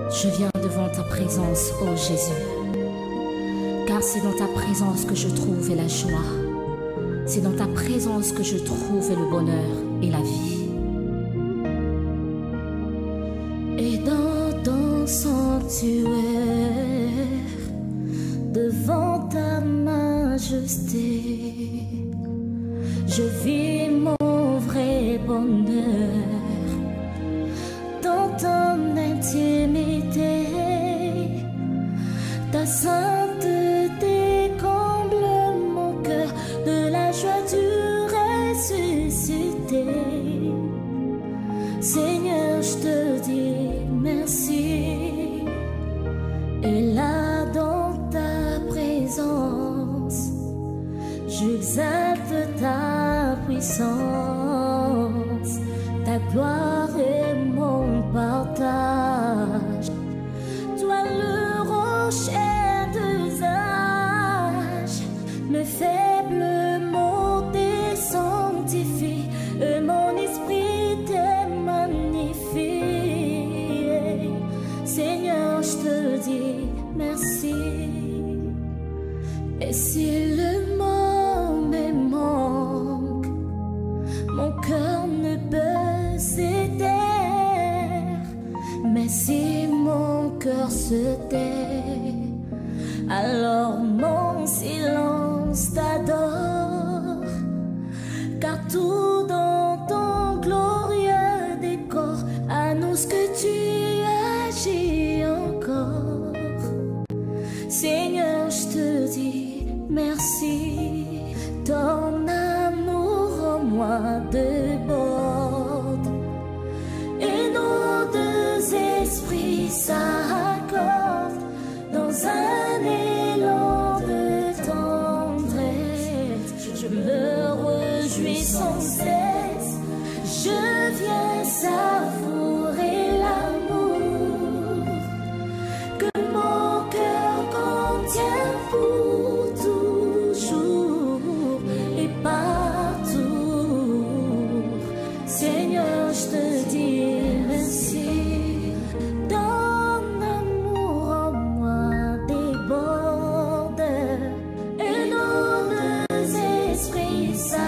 Je viens devant ta présence, ô Jésus, car c'est dans ta présence que je trouve la joie. C'est dans ta présence que je trouve le bonheur et la vie. Et dans ton sanctuaire, devant ta majesté, je vis mon vrai bonheur. Dans ton intimité, ta sainteté comble mon cœur de la joie du ressuscité. Seigneur, je te dis merci. Et là dans ta présence, j'exalte ta puissance, ta gloire est mon partage. Toi le rocher d'usage, mes faibles mots te sanctifient, et mon esprit te magnifie. Seigneur, je te dis merci. Et si le monde me manque, mon cœur ne peut se taire. Mais si mon cœur se tait, alors mon silence t'adore. Car tout dans ton glorieux décor annonce que tu agis encore. Seigneur, je te dis merci. Ton amour en moi déborde, et nos deux esprits s'accordent dans un élan de tendresse. Je me réjouis sans cesse, je viens savourer l'amour que mon cœur contient pour toujours et partout. Seigneur, je te dis merci. Ton amour en moi déborde, et nos deux esprits s'accordent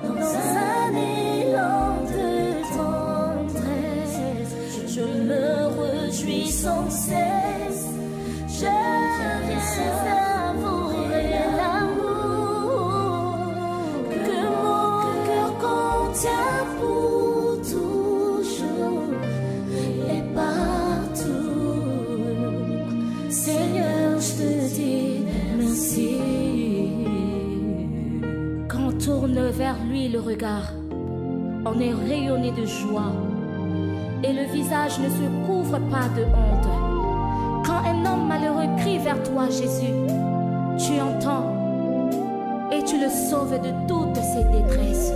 dans un élan de tendresse. Je me réjouis sans cesse, je viens savourer l'amour que mon cœur contient pour toujours et partout. Seigneur, je te dis merci. Quand on tourne vers lui le regard, on est rayonné de joie, et le visage ne se couvre pas de honte. Quand un homme malheureux crie vers toi, Jésus, tu entends et tu le sauves de toutes ses détresses.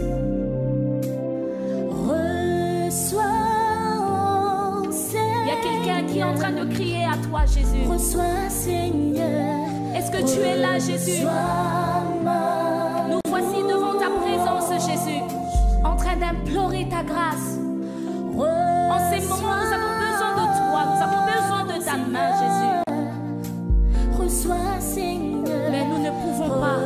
Reçois, Seigneur. Il y a quelqu'un qui est en train de crier à toi, Jésus. Reçois, Seigneur. Est-ce que tu es là, Jésus? Nous voici devant ta présence, Jésus, en train d'implorer ta grâce. En ces moments, nous avons besoin de toi, nous avons besoin de ta main, Jésus. Reçois, Seigneur. Mais nous ne pouvons pas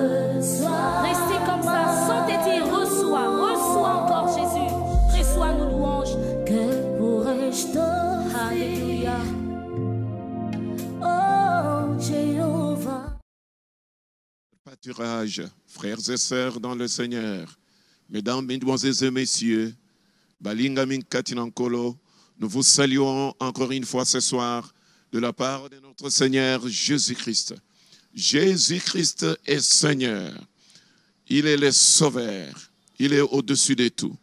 rester comme ça sans te dire reçois, reçois encore, Jésus. Reçois nos louanges. Que pourrais-je t'offrir? Alléluia. Oh, Jéhovah. Pâturage, frères et sœurs dans le Seigneur, mesdames, mesdemoiselles et messieurs, Balinga Minkatinankolo, nous vous saluons encore une fois ce soir de la part de notre Seigneur Jésus-Christ. Jésus-Christ est Seigneur. Il est le Sauveur. Il est au-dessus de tout.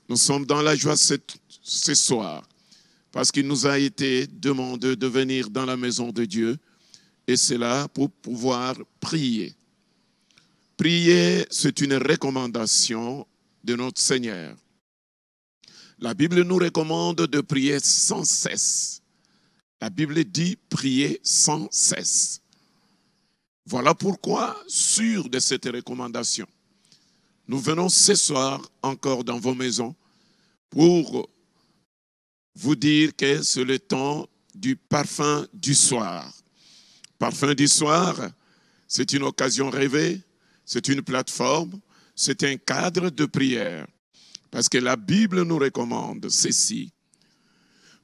Nous sommes dans la joie ce soir parce qu'il nous a été demandé de venir dans la maison de Dieu, et c'est là pour pouvoir prier. Prier, c'est une recommandation de notre Seigneur. La Bible nous recommande de prier sans cesse. La Bible dit prier sans cesse. Voilà pourquoi, sûr de cette recommandation, nous venons ce soir encore dans vos maisons pour vous dire que c'est le temps du parfum du soir. Parfum du soir, c'est une occasion rêvée, c'est une plateforme, c'est un cadre de prière. Parce que la Bible nous recommande ceci.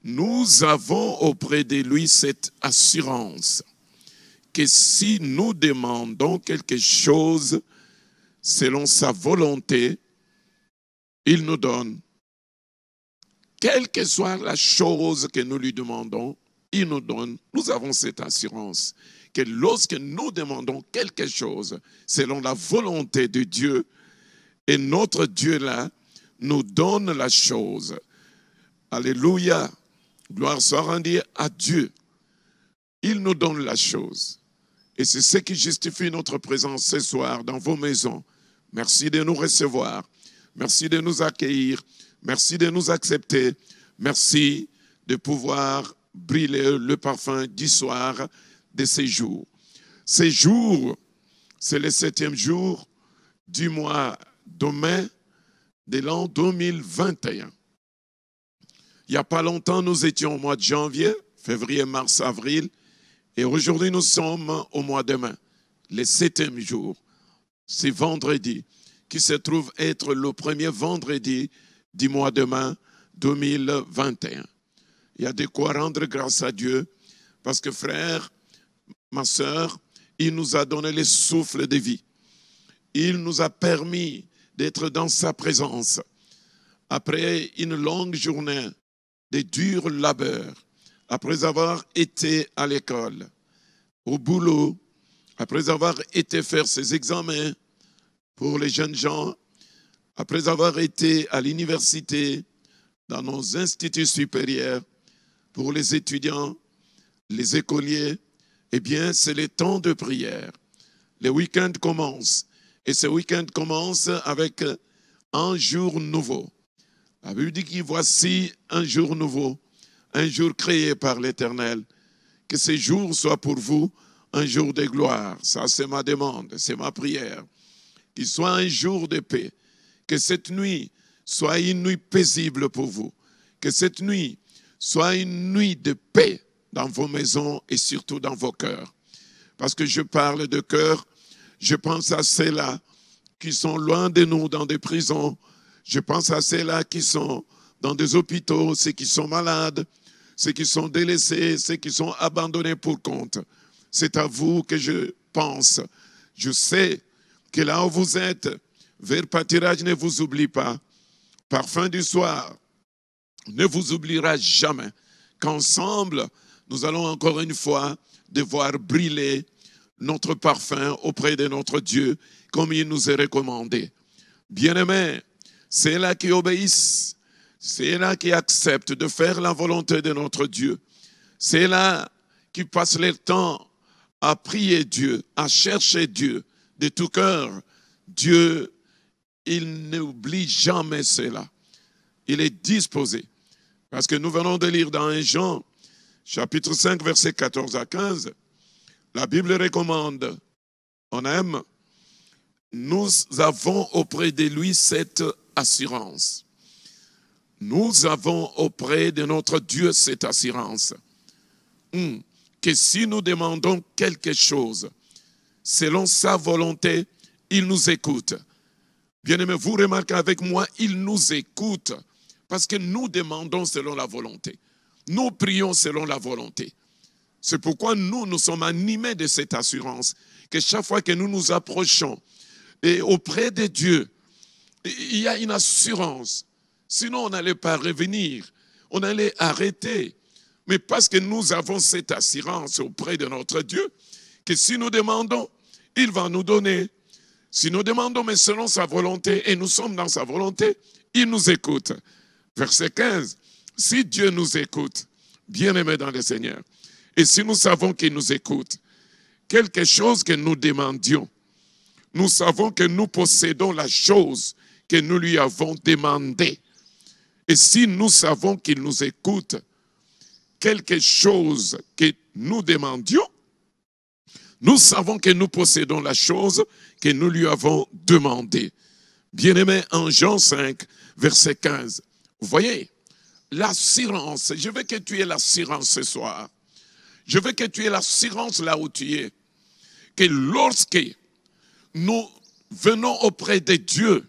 Nous avons auprès de lui cette assurance que si nous demandons quelque chose selon sa volonté, il nous donne. Quelle que soit la chose que nous lui demandons, il nous donne. Nous avons cette assurance que lorsque nous demandons quelque chose selon la volonté de Dieu, et notre Dieu là nous donne la chose. Alléluia. Gloire soit rendue à Dieu. Il nous donne la chose. Et c'est ce qui justifie notre présence ce soir dans vos maisons. Merci de nous recevoir. Merci de nous accueillir. Merci de nous accepter. Merci de pouvoir brûler le parfum du soir de ces jours. Ces jours, c'est le 7e jour du mois de mai de l'an 2021. Il n'y a pas longtemps, nous étions au mois de janvier, février, mars, avril. Et aujourd'hui, nous sommes au mois de mai, le 7e jour. C'est vendredi, qui se trouve être le premier vendredi du mois de mai 2021. Il y a de quoi rendre grâce à Dieu, parce que frère, ma soeur, il nous a donné le souffle de vie. Il nous a permis d'être dans sa présence. Après une longue journée de dur labeur, après avoir été à l'école, au boulot, après avoir été faire ses examens pour les jeunes gens, après avoir été à l'université, dans nos instituts supérieurs, pour les étudiants, les écoliers, eh bien, c'est le temps de prière. Le week-end commence. Et ce week-end commence avec un jour nouveau. La Bible dit que voici un jour nouveau, un jour créé par l'Éternel. Que ce jour soit pour vous un jour de gloire. Ça, c'est ma demande, c'est ma prière. Qu'il soit un jour de paix. Que cette nuit soit une nuit paisible pour vous. Que cette nuit soit une nuit de paix dans vos maisons et surtout dans vos cœurs. Parce que je parle de cœur, je pense à ceux-là qui sont loin de nous dans des prisons. Je pense à ceux-là qui sont dans des hôpitaux, ceux qui sont malades, ceux qui sont délaissés, ceux qui sont abandonnés pour compte. C'est à vous que je pense. Je sais que là où vous êtes, Vers Pâturage ne vous oublie pas. Parfum du soir ne vous oubliera jamais. Qu'ensemble, nous allons encore une fois devoir brûler notre parfum auprès de notre Dieu, comme il nous est recommandé. Bien-aimés, c'est là qui obéissent, c'est là qui acceptent de faire la volonté de notre Dieu. C'est là qui passent leur temps à prier Dieu, à chercher Dieu de tout cœur. Dieu, il n'oublie jamais cela. Il est disposé. Parce que nous venons de lire dans 1 Jean, chapitre 5, versets 14 à 15, la Bible recommande, on aime, nous avons auprès de lui cette assurance. Nous avons auprès de notre Dieu cette assurance. Que si nous demandons quelque chose, selon sa volonté, il nous écoute. Bien-aimés, vous remarquez avec moi, il nous écoute. Parce que nous demandons selon la volonté. Nous prions selon la volonté. C'est pourquoi nous sommes animés de cette assurance. Que chaque fois que nous nous approchons et auprès de Dieu, il y a une assurance. Sinon, on n'allait pas revenir. On allait arrêter. Mais parce que nous avons cette assurance auprès de notre Dieu, que si nous demandons, il va nous donner. Si nous demandons, mais selon sa volonté, et nous sommes dans sa volonté, il nous écoute. Verset 15, si Dieu nous écoute, bien-aimés dans le Seigneur, et si nous savons qu'il nous écoute, quelque chose que nous demandions, nous savons que nous possédons la chose que nous lui avons demandée. Et si nous savons qu'il nous écoute, quelque chose que nous demandions, nous savons que nous possédons la chose que nous lui avons demandée. Bien-aimés, en Jean 5, verset 15, vous voyez, l'assurance. Je veux que tu aies l'assurance ce soir. Je veux que tu aies l'assurance là où tu es. Que lorsque nous venons auprès de Dieu,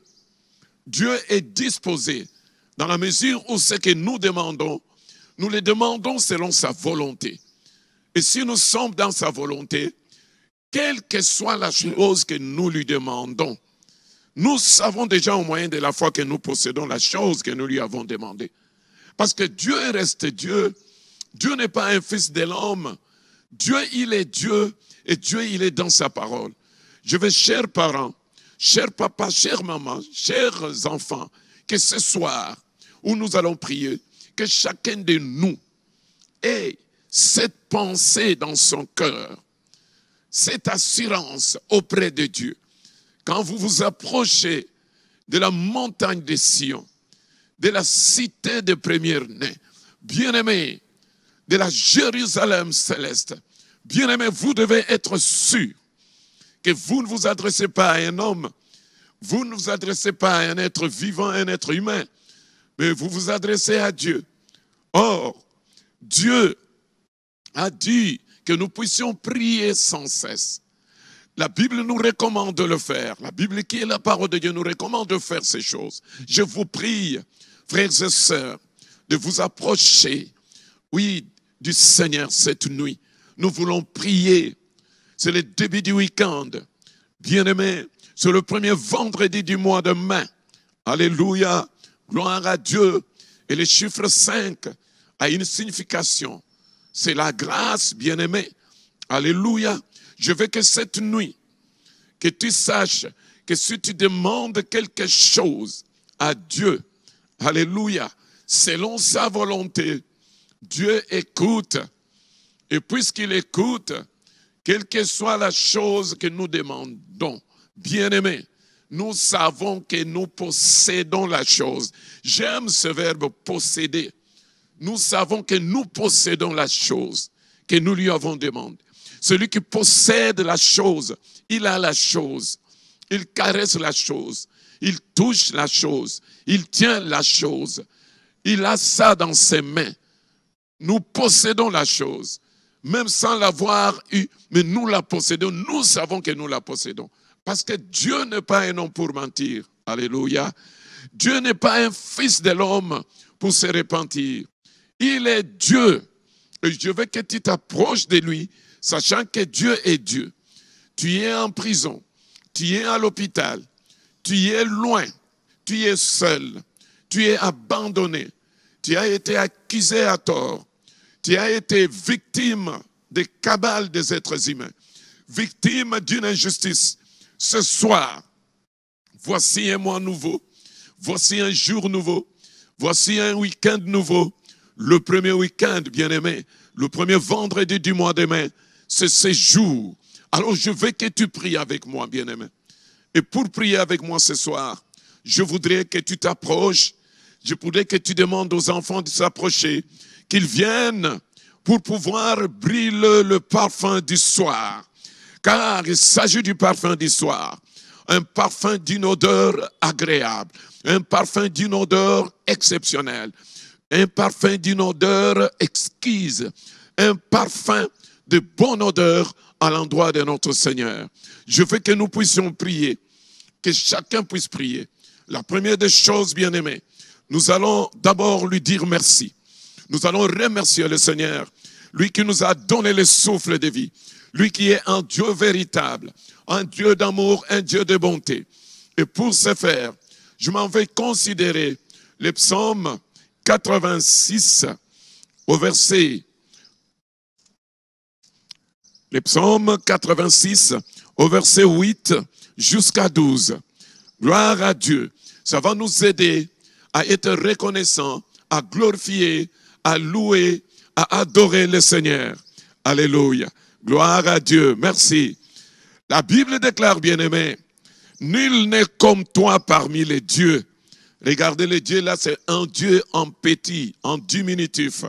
Dieu est disposé dans la mesure où ce que nous demandons, nous le demandons selon sa volonté. Et si nous sommes dans sa volonté, quelle que soit la chose que nous lui demandons, nous savons déjà au moyen de la foi que nous possédons la chose que nous lui avons demandée. Parce que Dieu reste Dieu. Dieu n'est pas un fils de l'homme. Dieu, il est Dieu et Dieu, il est dans sa parole. Je veux, chers parents, chers papas, chères mamans, chers enfants, que ce soir où nous allons prier, que chacun de nous ait cette pensée dans son cœur, cette assurance auprès de Dieu. Quand vous vous approchez de la montagne de Sion, de la cité des premiers-nés, bien-aimés, de la Jérusalem céleste, bien-aimés, vous devez être sûrs que vous ne vous adressez pas à un homme, vous ne vous adressez pas à un être vivant, un être humain, mais vous vous adressez à Dieu. Or, Dieu a dit que nous puissions prier sans cesse. La Bible nous recommande de le faire. La Bible qui est la parole de Dieu nous recommande de faire ces choses. Je vous prie, frères et sœurs, de vous approcher, oui, du Seigneur cette nuit. Nous voulons prier. C'est le début du week-end. Bien-aimés, c'est le premier vendredi du mois de mai. Alléluia, gloire à Dieu. Et le chiffre 5 a une signification. C'est la grâce, bien-aimé. Alléluia. Je veux que cette nuit, que tu saches que si tu demandes quelque chose à Dieu, alléluia, selon sa volonté, Dieu écoute. Et puisqu'il écoute, quelle que soit la chose que nous demandons, bien-aimé, nous savons que nous possédons la chose. J'aime ce verbe posséder. Nous savons que nous possédons la chose que nous lui avons demandé. Celui qui possède la chose, il a la chose. Il caresse la chose. Il touche la chose. Il tient la chose. Il a ça dans ses mains. Nous possédons la chose. Même sans l'avoir eu, mais nous la possédons. Nous savons que nous la possédons. Parce que Dieu n'est pas un homme pour mentir. Alléluia. Dieu n'est pas un fils de l'homme pour se repentir. Il est Dieu. Et je veux que tu t'approches de lui, sachant que Dieu est Dieu. Tu es en prison, tu es à l'hôpital, tu es loin, tu es seul, tu es abandonné, tu as été accusé à tort, tu as été victime des cabales des êtres humains, victime d'une injustice. Ce soir, voici un mois nouveau, voici un jour nouveau, voici un week-end nouveau. Le premier week-end, bien-aimé, le premier vendredi du mois de mai, c'est ce jour. Alors je veux que tu pries avec moi, bien-aimé. Et pour prier avec moi ce soir, je voudrais que tu t'approches, je voudrais que tu demandes aux enfants de s'approcher, qu'ils viennent pour pouvoir brûler le parfum du soir. Car il s'agit du parfum du soir. Un parfum d'une odeur agréable, un parfum d'une odeur exceptionnelle. Un parfum d'une odeur exquise, un parfum de bonne odeur à l'endroit de notre Seigneur. Je veux que nous puissions prier, que chacun puisse prier. La première des choses, bien-aimés, nous allons d'abord lui dire merci. Nous allons remercier le Seigneur, lui qui nous a donné le souffle de vie, lui qui est un Dieu véritable, un Dieu d'amour, un Dieu de bonté. Et pour ce faire, je m'en vais considérer les psaumes 86 au verset, les psaumes 86 au verset 8 jusqu'à 12. Gloire à Dieu. Ça va nous aider à être reconnaissants, à glorifier, à louer, à adorer le Seigneur. Alléluia. Gloire à Dieu. Merci. La Bible déclare, bien-aimé, nul n'est comme toi parmi les dieux. Regardez le Dieu là, c'est un Dieu en petit, en diminutif.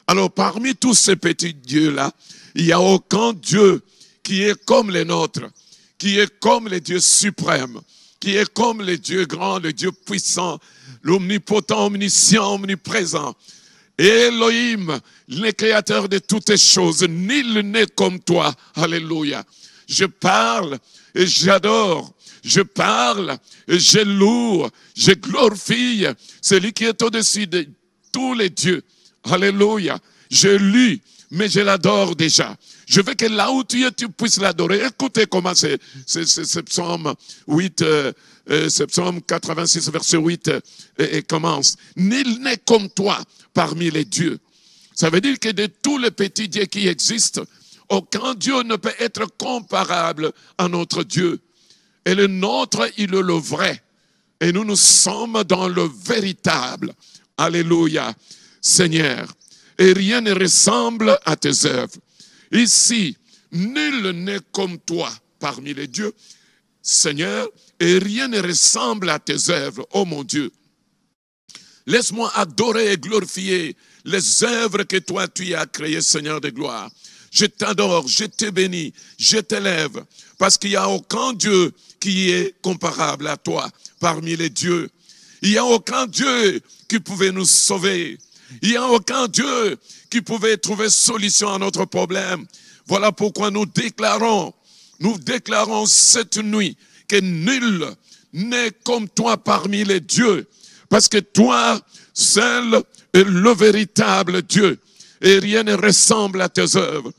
Alors parmi tous ces petits dieux-là, il n'y a aucun Dieu qui est comme les nôtres, qui est comme le Dieu suprême, qui est comme le Dieu grand, le Dieu puissant, l'omnipotent, omniscient, omniprésent. Elohim, le créateur de toutes choses, nul n'est comme toi. Alléluia. Je parle et j'adore. Je parle et je loue, je glorifie celui qui est au-dessus de tous les dieux. Alléluia. Je lis, mais je l'adore déjà. Je veux que là où tu es, tu puisses l'adorer. Écoutez comment c'est psaume 8, ce psaume 86, verset 8, et commence. Nul n'est comme toi parmi les dieux. Ça veut dire que de tous les petits dieux qui existent, aucun Dieu ne peut être comparable à notre Dieu. Et le nôtre, il est le vrai. Et nous sommes dans le véritable. Alléluia, Seigneur. Et rien ne ressemble à tes œuvres. Ici, nul n'est comme toi parmi les dieux, Seigneur, et rien ne ressemble à tes œuvres, oh mon Dieu. Laisse-moi adorer et glorifier les œuvres que toi tu as créées, Seigneur de gloire. Je t'adore, je te bénis, je t'élève, parce qu'il n'y a aucun Dieu qui est comparable à toi parmi les dieux. Il n'y a aucun Dieu qui pouvait nous sauver. Il n'y a aucun Dieu qui pouvait trouver solution à notre problème. Voilà pourquoi nous déclarons cette nuit que nul n'est comme toi parmi les dieux. Parce que toi, seul est le véritable Dieu. Et rien ne ressemble à tes œuvres.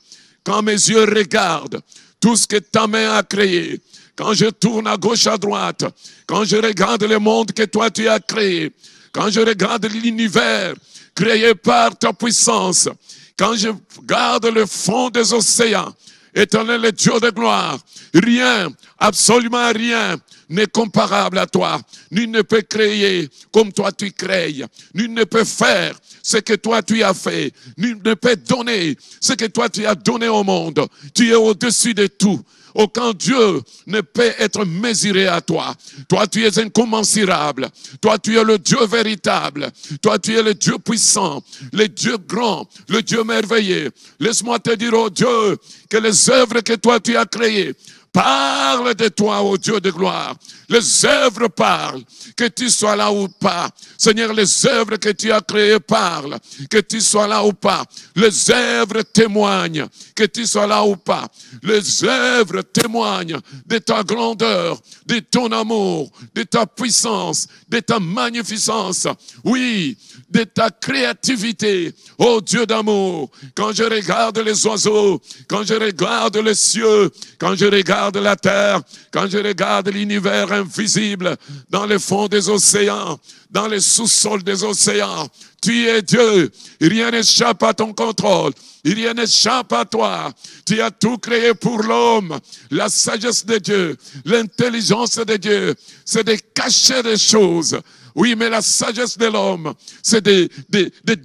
Quand mes yeux regardent tout ce que ta main a créé, quand je tourne à gauche, à droite, quand je regarde le monde que toi tu as créé, quand je regarde l'univers créé par ta puissance, quand je regarde le fond des océans, éternel le Dieu de gloire, rien, absolument rien n'est comparable à toi. Nul ne peut créer comme toi tu crées. Nul ne peut faire ce que toi tu as fait. Nul ne peut donner ce que toi tu as donné au monde. Tu es au-dessus de tout. Aucun Dieu ne peut être mesuré à toi. Toi, tu es incommensurable. Toi, tu es le Dieu véritable. Toi, tu es le Dieu puissant, le Dieu grand, le Dieu merveilleux. Laisse-moi te dire, oh Dieu, que les œuvres que toi, tu as créées, parle de toi, ô Dieu de gloire. Les œuvres parlent, que tu sois là ou pas. Seigneur, les œuvres que tu as créées parlent, que tu sois là ou pas. Les œuvres témoignent, que tu sois là ou pas. Les œuvres témoignent de ta grandeur, de ton amour, de ta puissance, de ta magnificence. Oui, de ta créativité, ô Dieu d'amour. Quand je regarde les oiseaux, quand je regarde les cieux, quand je regarde la terre, quand je regarde l'univers invisible, dans le fond des océans, dans les sous-sols des océans, tu es Dieu, rien n'échappe à ton contrôle, rien n'échappe à toi. Tu as tout créé pour l'homme, la sagesse de Dieu, l'intelligence de Dieu, c'est de cacher des choses. Oui, mais la sagesse de l'homme, c'est de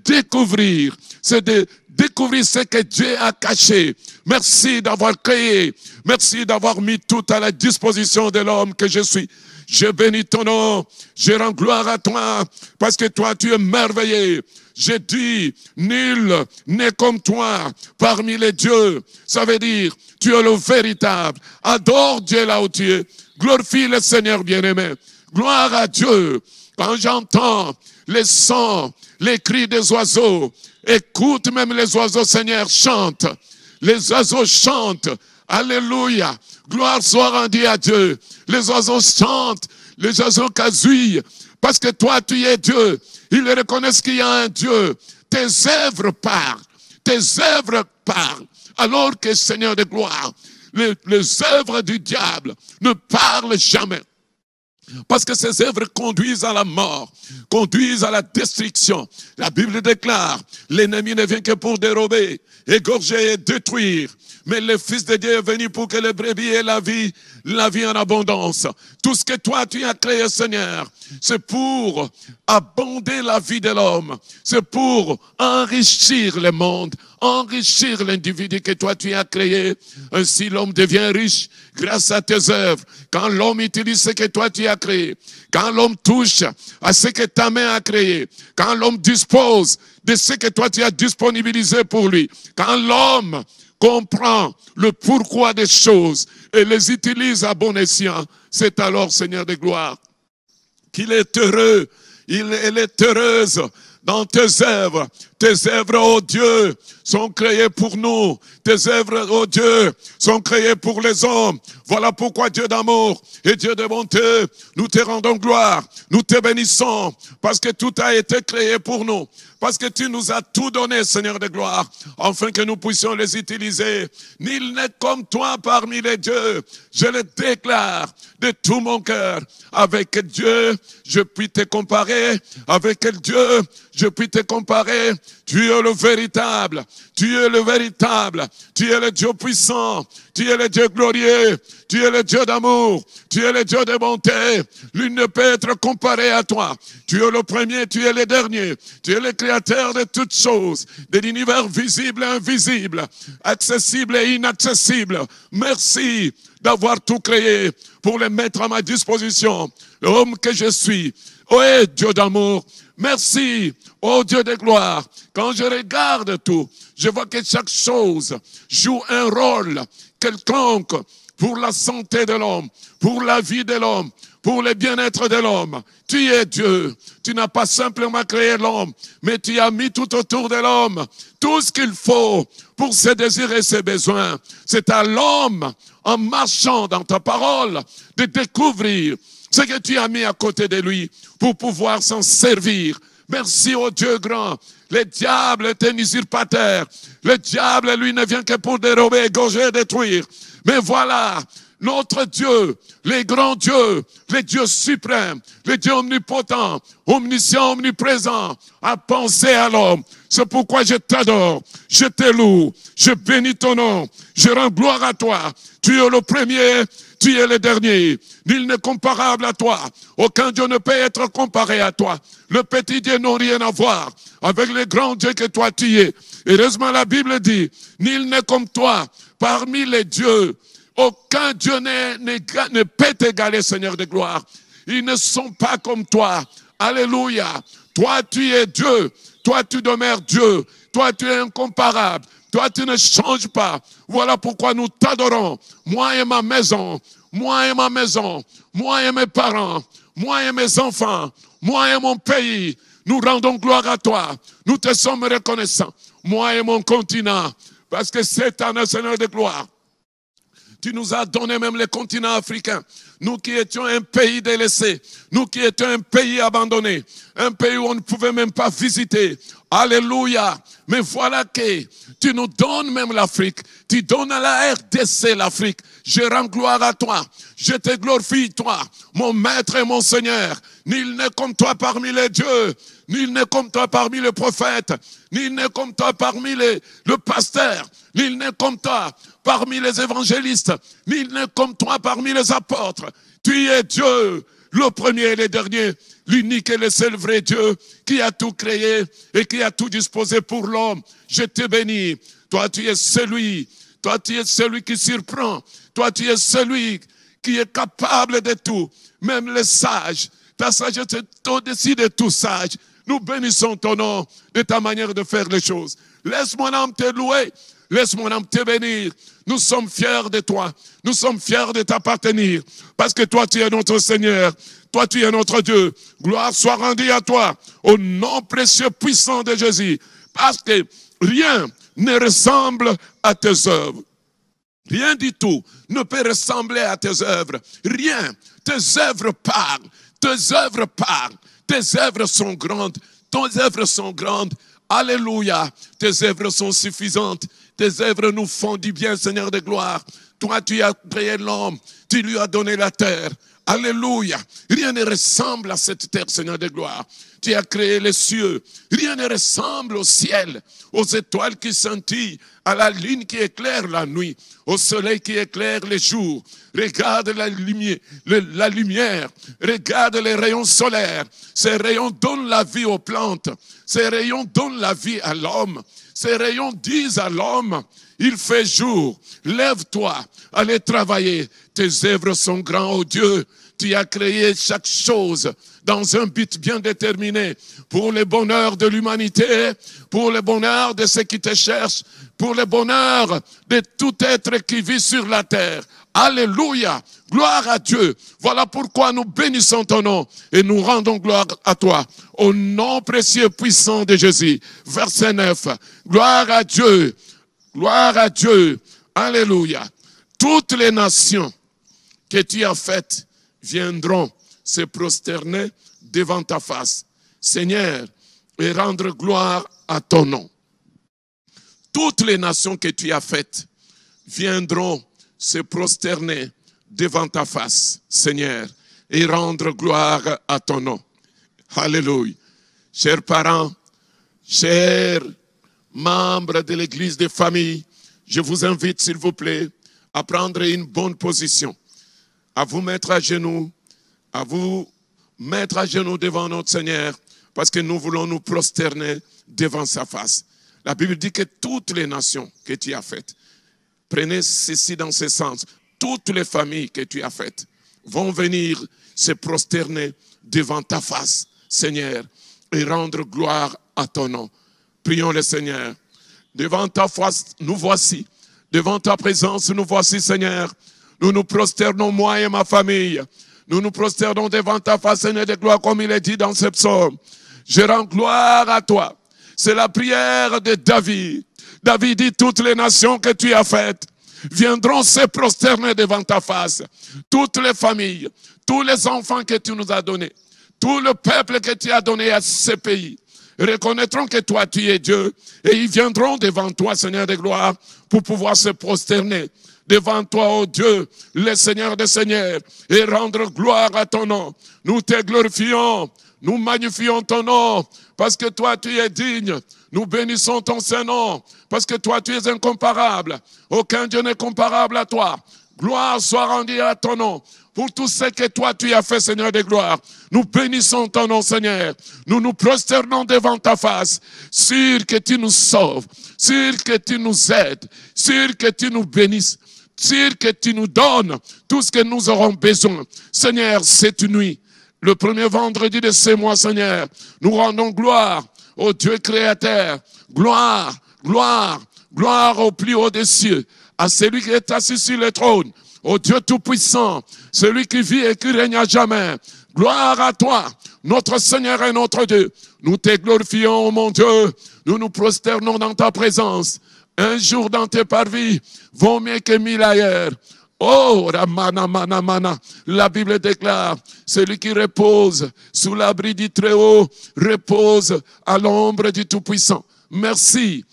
découvrir, c'est de découvrir ce que Dieu a caché. Merci d'avoir créé, merci d'avoir mis tout à la disposition de l'homme que je suis. Je bénis ton nom, je rends gloire à toi, parce que toi tu es merveilleux. Je dis, nul n'est comme toi parmi les dieux. Ça veut dire, tu es le véritable. Adore Dieu là où tu es. Glorifie le Seigneur bien-aimé. Gloire à Dieu. Quand j'entends les sons, les cris des oiseaux, écoute même les oiseaux, Seigneur, chantent. Les oiseaux chantent. Alléluia. Gloire soit rendue à Dieu. Les oiseaux chantent, les oiseaux casouillent. Parce que toi, tu es Dieu. Ils reconnaissent qu'il y a un Dieu. Tes œuvres parlent. Tes œuvres parlent. Alors que, Seigneur de gloire, les œuvres du diable ne parlent jamais. Parce que ces œuvres conduisent à la mort, conduisent à la destruction. La Bible déclare, l'ennemi ne vient que pour dérober, égorger et détruire. Mais le Fils de Dieu est venu pour que les brebis aient la vie en abondance. Tout ce que toi tu as créé, Seigneur, c'est pour abonder la vie de l'homme. C'est pour enrichir le monde, enrichir l'individu que toi tu as créé. Ainsi l'homme devient riche grâce à tes œuvres. Quand l'homme utilise ce que toi tu as créé, quand l'homme touche à ce que ta main a créé, quand l'homme dispose de ce que toi tu as disponibilisé pour lui, quand l'homme comprend le pourquoi des choses et les utilise à bon escient, c'est alors, Seigneur de gloire, qu'il est heureux, Elle est heureuse dans tes œuvres. Tes œuvres, ô Dieu, sont créées pour nous. Tes œuvres, ô Dieu, sont créées pour les hommes. Voilà pourquoi Dieu d'amour et Dieu de bonté, nous te rendons gloire. Nous te bénissons parce que tout a été créé pour nous. Parce que tu nous as tout donné, Seigneur de gloire, afin que nous puissions les utiliser. Nul n'est comme toi parmi les dieux. Je le déclare de tout mon cœur. Avec Dieu, je puis te comparer. Avec Dieu, je puis te comparer. Tu es le véritable. Tu es le véritable. Tu es le Dieu puissant. Tu es le Dieu glorieux. Tu es le Dieu d'amour. Tu es le Dieu de bonté. L'une ne peut être comparée à toi. Tu es le premier, tu es le dernier. Tu es le créateur de toutes choses, de l'univers visible et invisible, accessible et inaccessible. Merci d'avoir tout créé pour le mettre à ma disposition. L'homme que je suis. Oh Dieu d'amour, merci, oh Dieu de gloire. Quand je regarde tout, je vois que chaque chose joue un rôle quelconque pour la santé de l'homme, pour la vie de l'homme, pour le bien-être de l'homme. Tu es Dieu. Tu n'as pas simplement créé l'homme, mais tu as mis tout autour de l'homme tout ce qu'il faut pour ses désirs et ses besoins. C'est à l'homme, en marchant dans ta parole, de découvrir ce que tu as mis à côté de lui pour pouvoir s'en servir. Merci au Dieu grand. Le diable est un usurpateur. Le diable, lui, ne vient que pour dérober, égorger, détruire. Mais voilà, notre Dieu, les grands dieux, les dieux suprêmes, les dieux omnipotents, omniscients, omniprésents, a pensé à l'homme. C'est pourquoi je t'adore, je te loue, je bénis ton nom, je rends gloire à toi. Tu es le premier, tu es le dernier. Nul n'est comparable à toi. Aucun Dieu ne peut être comparé à toi. Le petit Dieu n'a rien à voir avec le grand Dieu que toi tu es. Heureusement, la Bible dit, nul n'est comme toi parmi les dieux. Aucun Dieu ne peut t'égaler, Seigneur de gloire. Ils ne sont pas comme toi. Alléluia. Toi, tu es Dieu. Toi, tu demeures Dieu. Toi, tu es incomparable. Toi, tu ne changes pas. Voilà pourquoi nous t'adorons. Moi et ma maison. Moi et ma maison. Moi et mes parents. Moi et mes enfants. Moi et mon pays. Nous rendons gloire à toi. Nous te sommes reconnaissants. Moi et mon continent. Parce que c'est un Seigneur de gloire. Tu nous as donné même le continent africain. Nous qui étions un pays délaissé. Nous qui étions un pays abandonné. Un pays où on ne pouvait même pas visiter. Alléluia. Mais voilà que tu nous donnes même l'Afrique. Tu donnes à la RDC l'Afrique. Je rends gloire à toi. Je te glorifie, toi, mon maître et mon Seigneur. Nul n'est comme toi parmi les dieux. Nul n'est comme toi parmi les prophètes. Nul n'est comme toi parmi le pasteur. Nul n'est comme toi parmi les évangélistes. Nul n'est comme toi parmi les apôtres. Tu es Dieu, le premier et le dernier, l'unique et le seul vrai Dieu qui a tout créé et qui a tout disposé pour l'homme. Je te bénis. Toi, tu es celui. Toi, tu es celui qui surprend. Toi, tu es celui qui est capable de tout. Même les sages. Ta sagesse est au-dessus de tout sage. Nous bénissons ton nom de ta manière de faire les choses. Laisse mon âme te louer. Laisse mon âme te bénir. Nous sommes fiers de toi. Nous sommes fiers de t'appartenir. Parce que toi, tu es notre Seigneur. Toi, tu es notre Dieu. Gloire soit rendue à toi. Au nom précieux puissant de Jésus. Parce que rien ne ressemble à tes œuvres. Rien du tout ne peut ressembler à tes œuvres. Rien. Tes œuvres parlent. Tes œuvres parlent. Tes œuvres sont grandes. Tes œuvres sont grandes. Alléluia. Tes œuvres sont suffisantes. Tes œuvres nous font du bien, Seigneur de gloire. Toi, tu as créé l'homme. Tu lui as donné la terre. Alléluia. Rien ne ressemble à cette terre, Seigneur de gloire. Tu as créé les cieux. Rien ne ressemble au ciel, aux étoiles qui scintillent, à la lune qui éclaire la nuit, au soleil qui éclaire les jours. Regarde la lumière. Regarde les rayons solaires. Ces rayons donnent la vie aux plantes. Ces rayons donnent la vie à l'homme. Ces rayons disent à l'homme, il fait jour, lève-toi, allez travailler. Tes œuvres sont grands, ô Dieu. Tu as créé chaque chose dans un but bien déterminé pour le bonheur de l'humanité, pour le bonheur de ceux qui te cherchent, pour le bonheur de tout être qui vit sur la terre. Alléluia. Gloire à Dieu. Voilà pourquoi nous bénissons ton nom et nous rendons gloire à toi. Au nom précieux puissant de Jésus. Verset 9. Gloire à Dieu. Gloire à Dieu. Alléluia. Toutes les nations que tu as faites viendront se prosterner devant ta face, Seigneur, et rendre gloire à ton nom. Toutes les nations que tu as faites viendront se prosterner devant ta face, Seigneur, et rendre gloire à ton nom. Alléluia. Chers parents, chers membres de l'église de famille, je vous invite, s'il vous plaît, à prendre une bonne position, à vous mettre à genoux, devant notre Seigneur, parce que nous voulons nous prosterner devant sa face. La Bible dit que toutes les nations que tu as faites, prenez ceci dans ce sens, toutes les familles que tu as faites vont venir se prosterner devant ta face, Seigneur, et rendre gloire à ton nom. Prions le Seigneur. Devant ta face, nous voici. Devant ta présence, nous voici, Seigneur. Nous nous prosternons, moi et ma famille. Nous nous prosternons devant ta face, Seigneur de gloire, comme il est dit dans ce psaume. Je rends gloire à toi. C'est la prière de David. David dit, toutes les nations que tu as faites viendront se prosterner devant ta face. Toutes les familles, tous les enfants que tu nous as donnés, tout le peuple que tu as donné à ce pays, reconnaîtront que toi, tu es Dieu, et ils viendront devant toi, Seigneur de gloire, pour pouvoir se prosterner devant toi, ô Dieu, le Seigneur des Seigneurs, et rendre gloire à ton nom. Nous te glorifions, nous magnifions ton nom, parce que toi, tu es digne. Nous bénissons ton Saint-Nom, parce que toi, tu es incomparable. Aucun Dieu n'est comparable à toi. Gloire soit rendue à ton nom. Pour tout ce que toi, tu as fait, Seigneur de gloire. Nous bénissons ton nom, Seigneur. Nous nous prosternons devant ta face, sûr que tu nous sauves, sûr que tu nous aides, sûr que tu nous bénisses, sûr que tu nous donnes tout ce que nous aurons besoin. Seigneur, cette nuit, le premier vendredi de ce mois, Seigneur, nous rendons gloire au Dieu créateur. Gloire, gloire, gloire au plus haut des cieux, à celui qui est assis sur le trône, au Dieu tout-puissant, celui qui vit et qui règne à jamais. Gloire à toi, notre Seigneur et notre Dieu. Nous te glorifions, mon Dieu. Nous nous prosternons dans ta présence. Un jour dans tes parvis vaut mieux que 1000 ailleurs. Oh, Ramana, mana, mana. La Bible déclare, celui qui repose sous l'abri du Très-Haut repose à l'ombre du Tout-Puissant. Merci.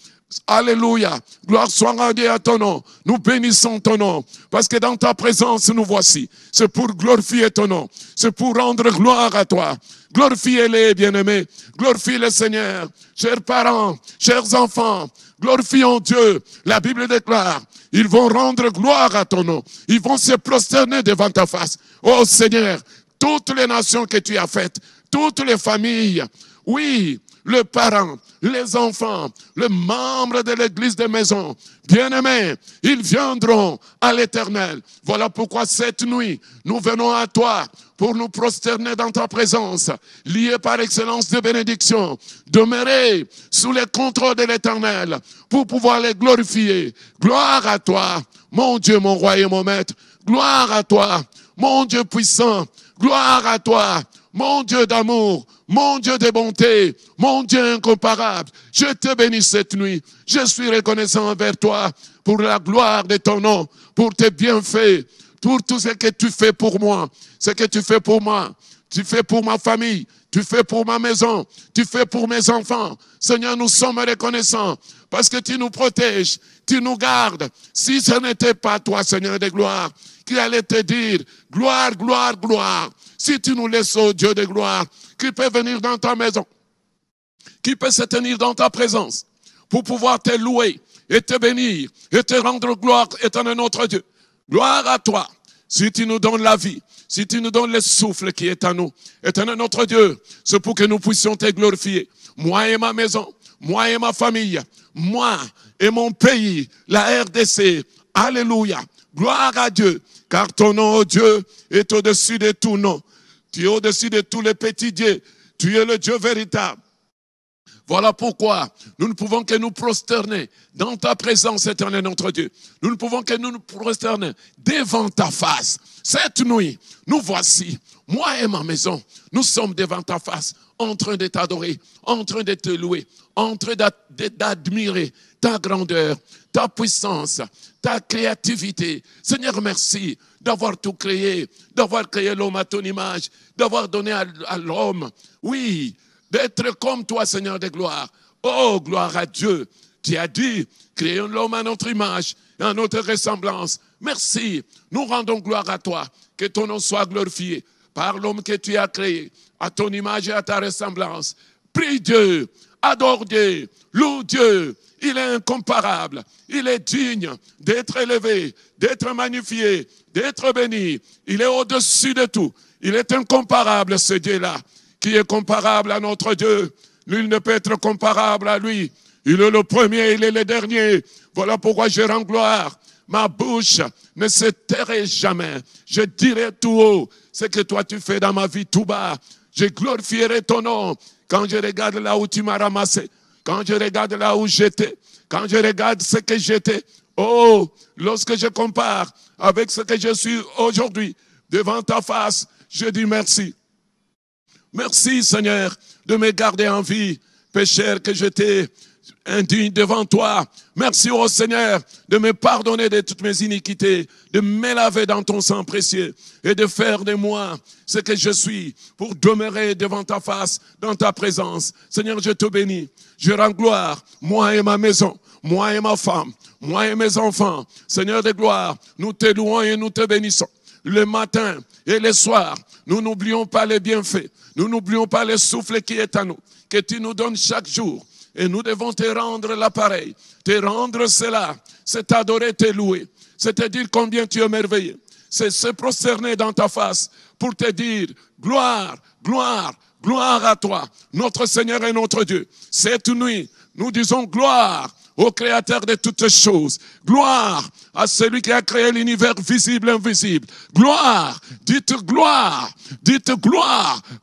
Alléluia. Gloire soit rendue à ton nom. Nous bénissons ton nom. Parce que dans ta présence, nous voici. C'est pour glorifier ton nom. C'est pour rendre gloire à toi. Glorifiez-les, bien-aimés. Glorifiez le Seigneur. Chers parents, chers enfants, glorifions Dieu. La Bible déclare, ils vont rendre gloire à ton nom. Ils vont se prosterner devant ta face. Oh Seigneur, toutes les nations que tu as faites, toutes les familles, oui, les parents, les enfants, les membres de l'église de maison, bien-aimés, ils viendront à l'Éternel. Voilà pourquoi cette nuit, nous venons à toi pour nous prosterner dans ta présence, liés par excellence de bénédiction, demeurer sous le contrôle de l'Éternel pour pouvoir les glorifier. Gloire à toi, mon Dieu, mon roi et mon maître. Gloire à toi, mon Dieu puissant. Gloire à toi, mon Dieu d'amour, mon Dieu de bonté, mon Dieu incomparable. Je te bénis cette nuit. Je suis reconnaissant envers toi pour la gloire de ton nom, pour tes bienfaits, pour tout ce que tu fais pour moi, ce que tu fais pour moi. Tu fais pour ma famille, tu fais pour ma maison, tu fais pour mes enfants. Seigneur, nous sommes reconnaissants parce que tu nous protèges, tu nous gardes. Si ce n'était pas toi, Seigneur de gloire, qui allait te dire, gloire, gloire, gloire. Si tu nous laisses, oh Dieu de gloire, qui peut venir dans ta maison, qui peut se tenir dans ta présence pour pouvoir te louer et te bénir et te rendre gloire, éternel notre Dieu. Gloire à toi. Si tu nous donnes la vie, si tu nous donnes le souffle qui est à nous, éternel notre Dieu, c'est pour que nous puissions te glorifier. Moi et ma maison, moi et ma famille, moi et mon pays, la RDC. Alléluia. Gloire à Dieu. Car ton nom, oh Dieu, est au-dessus de tout nom. Tu es au-dessus de tous les petits dieux. Tu es le Dieu véritable. Voilà pourquoi nous ne pouvons que nous prosterner dans ta présence, éternel notre Dieu. Nous ne pouvons que nous prosterner devant ta face. Cette nuit, nous voici, moi et ma maison, nous sommes devant ta face, en train de t'adorer, en train de te louer, en train d'admirer ta grandeur, ta puissance, ta créativité. Seigneur, merci d'avoir tout créé, d'avoir créé l'homme à ton image, d'avoir donné à l'homme, oui, d'être comme toi, Seigneur de gloire. Oh, gloire à Dieu. Tu as dit, créons l'homme à notre image et à notre ressemblance. Merci. Nous rendons gloire à toi. Que ton nom soit glorifié par l'homme que tu as créé, à ton image et à ta ressemblance. Prie Dieu, adore Dieu, loue Dieu. Il est incomparable. Il est digne d'être élevé, d'être magnifié, d'être béni. Il est au-dessus de tout. Il est incomparable, ce Dieu-là, qui est comparable à notre Dieu. Nul ne peut être comparable à lui. Il est le premier, il est le dernier. Voilà pourquoi je rends gloire. Ma bouche ne se tairait jamais. Je dirai tout haut ce que toi tu fais dans ma vie tout bas. Je glorifierai ton nom quand je regarde là où tu m'as ramassé, quand je regarde là où j'étais, quand je regarde ce que j'étais. Oh, lorsque je compare avec ce que je suis aujourd'hui devant ta face, je dis merci. Merci, Seigneur, de me garder en vie, pécheur que j'étais indigne devant toi. Merci, ô Seigneur, de me pardonner de toutes mes iniquités, de me laver dans ton sang précieux et de faire de moi ce que je suis pour demeurer devant ta face, dans ta présence. Seigneur, je te bénis. Je rends gloire, moi et ma maison, moi et ma femme, moi et mes enfants. Seigneur de gloire, nous te louons et nous te bénissons. Le matin et le soir, nous n'oublions pas les bienfaits. Nous n'oublions pas le souffle qui est à nous, que tu nous donnes chaque jour. Et nous devons te rendre l'appareil. Te rendre cela, c'est t'adorer, te louer. C'est te dire combien tu es merveilleux. C'est se prosterner dans ta face pour te dire gloire, gloire, gloire à toi, notre Seigneur et notre Dieu. Cette nuit, nous disons gloire au Créateur de toutes choses. Gloire à celui qui a créé l'univers visible et invisible. Gloire, dites gloire,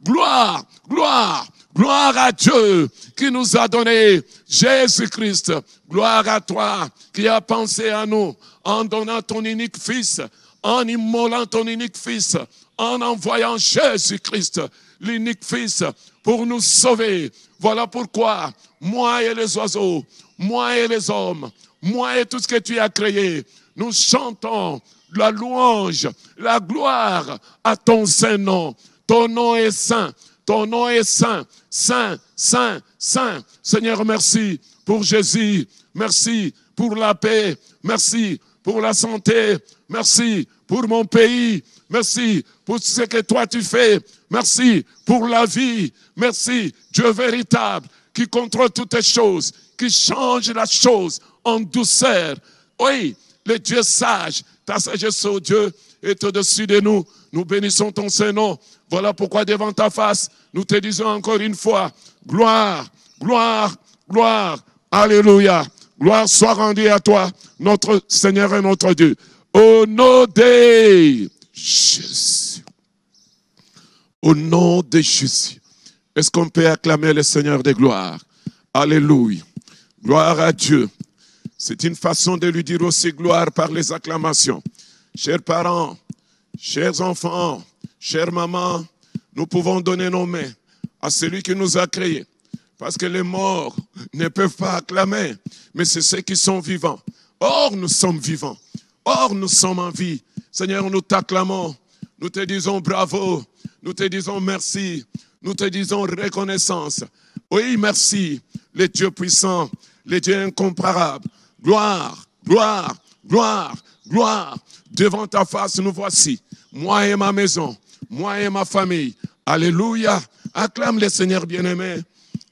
gloire, gloire. Gloire à Dieu qui nous a donné Jésus-Christ. Gloire à toi qui as pensé à nous en donnant ton unique Fils, en immolant ton unique Fils, en envoyant Jésus-Christ, l'unique Fils, pour nous sauver. Voilà pourquoi moi et les oiseaux, moi et les hommes, moi et tout ce que tu as créé, nous chantons la louange, la gloire à ton saint nom. Ton nom est saint. Ton nom est saint, saint, saint, saint. Seigneur, merci pour Jésus. Merci pour la paix. Merci pour la santé. Merci pour mon pays. Merci pour ce que toi tu fais. Merci pour la vie. Merci, Dieu véritable, qui contrôle toutes les choses, qui change la chose en douceur. Oui, le Dieu sage, ta sagesse, ô Dieu, est au-dessus de nous. Nous bénissons ton Saint-Nom. Voilà pourquoi devant ta face, nous te disons encore une fois, gloire, gloire, gloire, alléluia. Gloire soit rendue à toi, notre Seigneur et notre Dieu. Au nom de Jésus. Au nom de Jésus. Est-ce qu'on peut acclamer le Seigneur de gloire? Alléluia. Gloire à Dieu. C'est une façon de lui dire aussi gloire par les acclamations. Chers parents, chers enfants, chère maman, nous pouvons donner nos mains à celui qui nous a créés. Parce que les morts ne peuvent pas acclamer, mais c'est ceux qui sont vivants. Or, nous sommes vivants. Or, nous sommes en vie. Seigneur, nous t'acclamons. Nous te disons bravo. Nous te disons merci. Nous te disons reconnaissance. Oui, merci, le Dieu puissant, le Dieu incomparable. Gloire, gloire, gloire, gloire. Devant ta face, nous voici. Moi et ma maison, moi et ma famille. Alléluia. Acclame le Seigneur bien-aimé.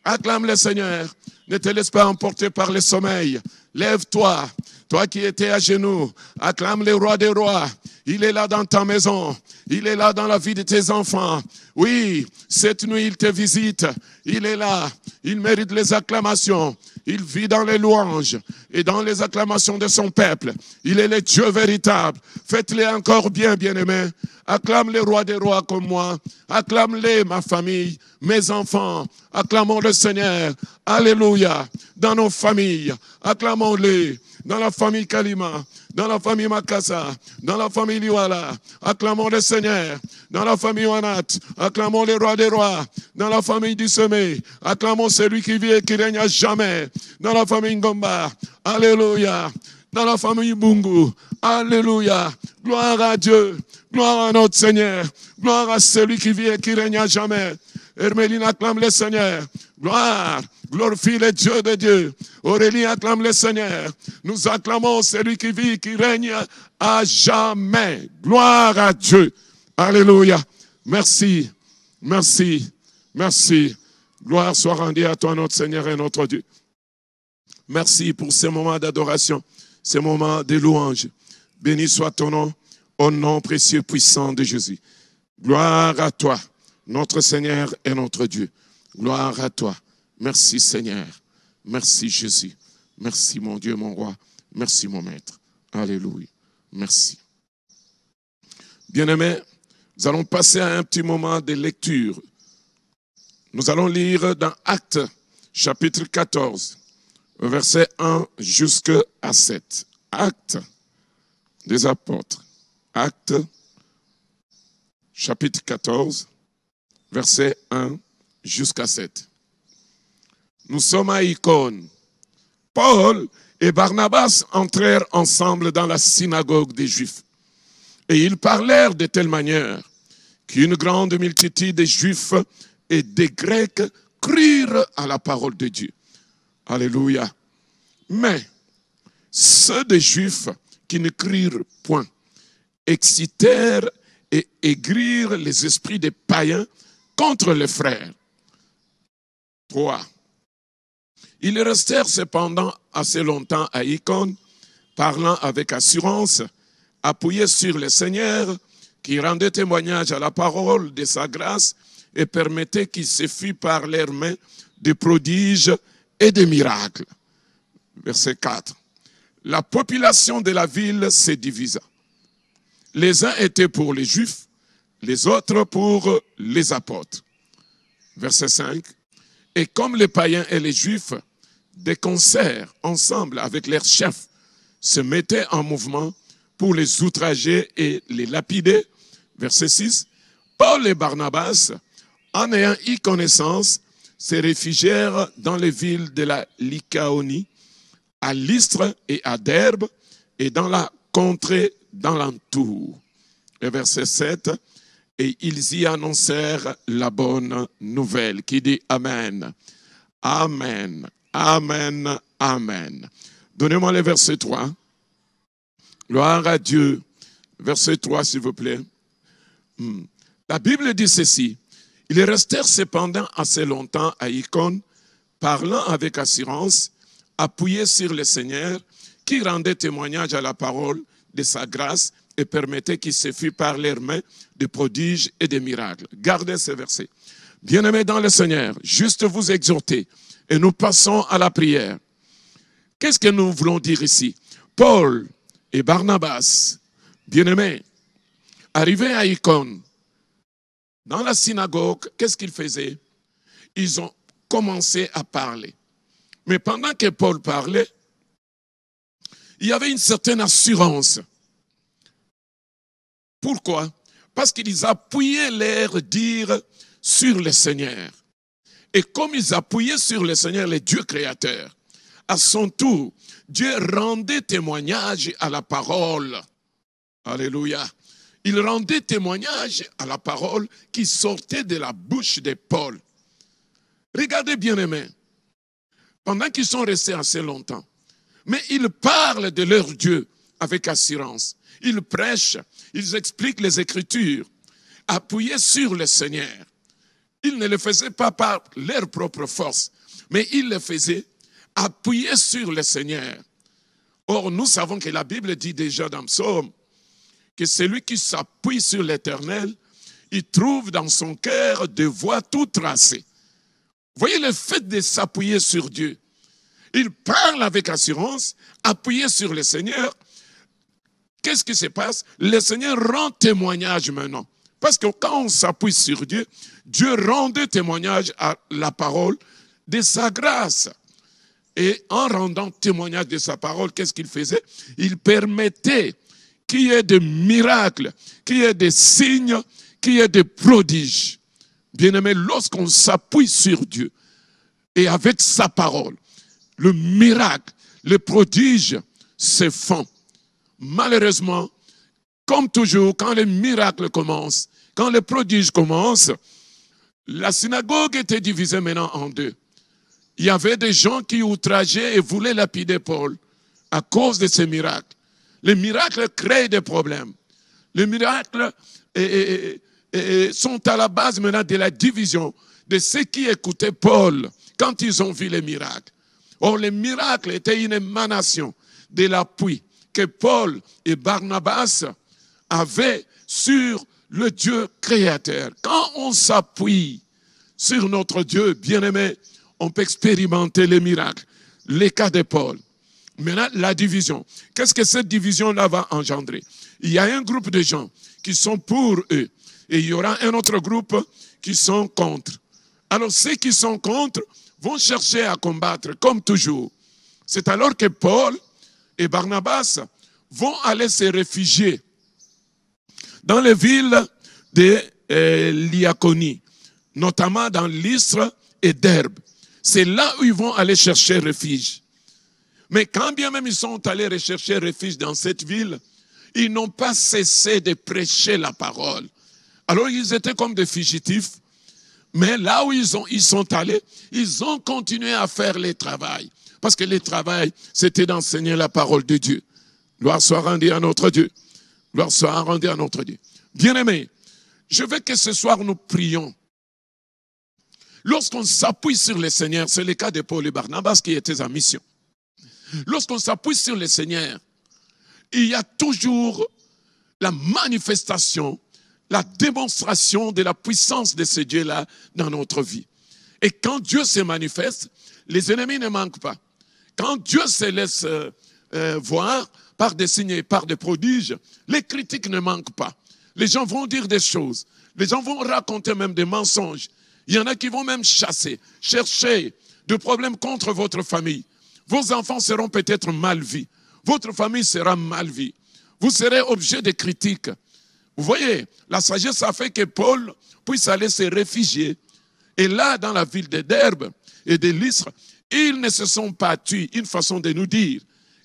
Acclame le Seigneur. Ne te laisse pas emporter par le sommeil. Lève-toi. Toi qui étais à genoux. Acclame le roi des rois. Il est là dans ta maison. Il est là dans la vie de tes enfants. Oui, cette nuit, il te visite. Il est là. Il mérite les acclamations. Il vit dans les louanges et dans les acclamations de son peuple. Il est le Dieu véritable. Faites-les encore bien, bien-aimés. Acclame le roi des rois comme moi. Acclame-les, ma famille, mes enfants. Acclamons le Seigneur. Alléluia. Dans nos familles, acclamons-les. Dans la famille Kalima, dans la famille Makassa, dans la famille Liwala, acclamons le Seigneur. Dans la famille Wanat, acclamons le roi des rois. Dans la famille du Semé, acclamons celui qui vit et qui règne à jamais. Dans la famille Ngomba, alléluia. Dans la famille Bungu, alléluia. Gloire à Dieu, gloire à notre Seigneur, gloire à celui qui vit et qui règne à jamais. Herméline acclame le Seigneur, gloire. Glorifie le Dieu de Dieu. Aurélie acclame le Seigneur. Nous acclamons celui qui vit, qui règne à jamais. Gloire à Dieu. Alléluia. Merci. Merci. Merci. Gloire soit rendue à toi, notre Seigneur et notre Dieu. Merci pour ces moments d'adoration, ces moments de louange. Béni soit ton nom, au nom précieux puissant de Jésus. Gloire à toi, notre Seigneur et notre Dieu. Gloire à toi. Merci Seigneur, merci Jésus, merci mon Dieu, mon roi, merci mon maître. Alléluia, merci. Bien-aimés, nous allons passer à un petit moment de lecture. Nous allons lire dans Actes, chapitre 14, versets 1 jusqu'à 7. Actes des apôtres. Actes, chapitre 14, versets 1 jusqu'à 7. Nous sommes à Icône. Paul et Barnabas entrèrent ensemble dans la synagogue des Juifs. Et ils parlèrent de telle manière qu'une grande multitude de Juifs et des Grecs crurent à la parole de Dieu. Alléluia. Mais ceux des Juifs qui ne crurent point excitèrent et aigrirent les esprits des païens contre les frères. 3. Ils restèrent cependant assez longtemps à Icône, parlant avec assurance, appuyés sur le Seigneur, qui rendait témoignage à la parole de sa grâce et permettait qu'il se fût par leurs mains des prodiges et des miracles. Verset 4. La population de la ville se divisa. Les uns étaient pour les Juifs, les autres pour les apôtres. Verset 5. Et comme les païens et les Juifs, des concerts ensemble avec leurs chefs se mettaient en mouvement pour les outrager et les lapider. Verset 6. Paul et Barnabas, en ayant eu connaissance, se réfugièrent dans les villes de la Lycaonie, à Lystre et à Derbe, et dans la contrée d'alentour. Et verset 7. Et ils y annoncèrent la bonne nouvelle, qui dit Amen. Amen. Amen. Amen. Donnez-moi le verset 3. Gloire à Dieu. Verset 3, s'il vous plaît. La Bible dit ceci. Ils restèrent cependant assez longtemps à Icône, parlant avec assurance, appuyés sur le Seigneur, qui rendait témoignage à la parole de sa grâce et permettait qu'il se fût par leurs mains des prodiges et des miracles. Gardez ce verset. Bien-aimés dans le Seigneur, juste vous exhorter, et nous passons à la prière. Qu'est-ce que nous voulons dire ici? Paul et Barnabas, bien-aimés, arrivés à Icône, dans la synagogue, qu'est-ce qu'ils faisaient? Ils ont commencé à parler. Mais pendant que Paul parlait, il y avait une certaine assurance. Pourquoi? Parce qu'ils appuyaient leur dire sur le Seigneur. Et comme ils appuyaient sur le Seigneur, le Dieu créateur, à son tour, Dieu rendait témoignage à la parole. Alléluia. Il rendait témoignage à la parole qui sortait de la bouche de Paul. Regardez bien, aimés, pendant qu'ils sont restés assez longtemps, mais ils parlent de leur Dieu avec assurance. Ils prêchent, ils expliquent les Écritures, appuyés sur le Seigneur. Ils ne le faisaient pas par leur propre force, mais ils le faisaient appuyés sur le Seigneur. Or, nous savons que la Bible dit déjà dans Psaume que celui qui s'appuie sur l'Éternel, il trouve dans son cœur des voies tout tracées. Voyez le fait de s'appuyer sur Dieu. Il parle avec assurance, appuyé sur le Seigneur. Qu'est-ce qui se passe? Le Seigneur rend témoignage maintenant. Parce que quand on s'appuie sur Dieu, Dieu rendait témoignage à la parole de sa grâce. Et en rendant témoignage de sa parole, qu'est-ce qu'il faisait? Il permettait qu'il y ait des miracles, qu'il y ait des signes, qu'il y ait des prodiges. Bien-aimé, lorsqu'on s'appuie sur Dieu et avec sa parole, le miracle, les prodiges se font. Malheureusement, comme toujours, quand les miracles commencent, quand les prodiges commencent, la synagogue était divisée maintenant en deux. Il y avait des gens qui outrageaient et voulaient lapider Paul à cause de ces miracles. Les miracles créent des problèmes. Les miracles sont à la base maintenant de la division de ceux qui écoutaient Paul quand ils ont vu les miracles. Or, les miracles étaient une émanation de l'appui que Paul et Barnabas avaient sur le Dieu créateur. Quand on s'appuie sur notre Dieu bien-aimé, on peut expérimenter les miracles. Les cas de Paul. Maintenant, la division. Qu'est-ce que cette division-là va engendrer? Il y a un groupe de gens qui sont pour eux. Et il y aura un autre groupe qui sont contre. Alors, ceux qui sont contre vont chercher à combattre, comme toujours. C'est alors que Paul et Barnabas vont aller se réfugier dans les villes de Lyaconie, notamment dans Lystre et Derbe. C'est là où ils vont aller chercher refuge. Mais quand bien même ils sont allés rechercher refuge dans cette ville, ils n'ont pas cessé de prêcher la parole. Alors ils étaient comme des fugitifs, mais là où ils sont allés, ils ont continué à faire le travail. Parce que le travail, c'était d'enseigner la parole de Dieu. Gloire soit rendue à notre Dieu. Gloire soit rendue à notre Dieu. Bien-aimés, je veux que ce soir nous prions. Lorsqu'on s'appuie sur le Seigneur, c'est le cas de Paul et Barnabas qui étaient en mission. Lorsqu'on s'appuie sur le Seigneur, il y a toujours la manifestation, la démonstration de la puissance de ce Dieu-là dans notre vie. Et quand Dieu se manifeste, les ennemis ne manquent pas. Quand Dieu se laisse voir par des signes et par des prodiges, les critiques ne manquent pas. Les gens vont dire des choses. Les gens vont raconter même des mensonges. Il y en a qui vont même chasser, chercher des problèmes contre votre famille. Vos enfants seront peut-être mal vus. Votre famille sera mal vue. Vous serez objet de critiques. Vous voyez, la sagesse a fait que Paul puisse aller se réfugier. Et là, dans la ville de Derbe et de Lystre, ils ne se sont pas tués. Une façon de nous dire,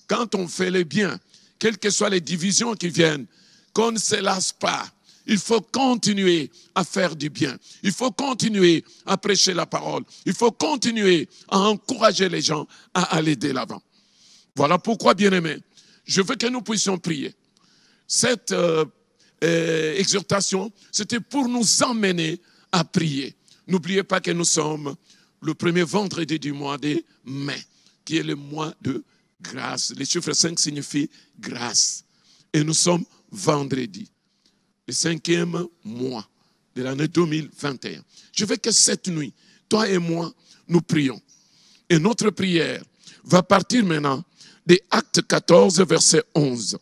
quand on fait le bien, quelles que soient les divisions qui viennent, qu'on ne se lasse pas. Il faut continuer à faire du bien. Il faut continuer à prêcher la parole. Il faut continuer à encourager les gens à aller de l'avant. Voilà pourquoi, bien-aimés, je veux que nous puissions prier. Cette exhortation, c'était pour nous emmener à prier. N'oubliez pas que nous sommes le premier vendredi du mois de mai, qui est le mois de grâce. Le chiffre 5 signifie grâce. Et nous sommes vendredi. Le 5e mois de l'année 2021. Je veux que cette nuit, toi et moi, nous prions. Et notre prière va partir maintenant des Actes 14, verset 11.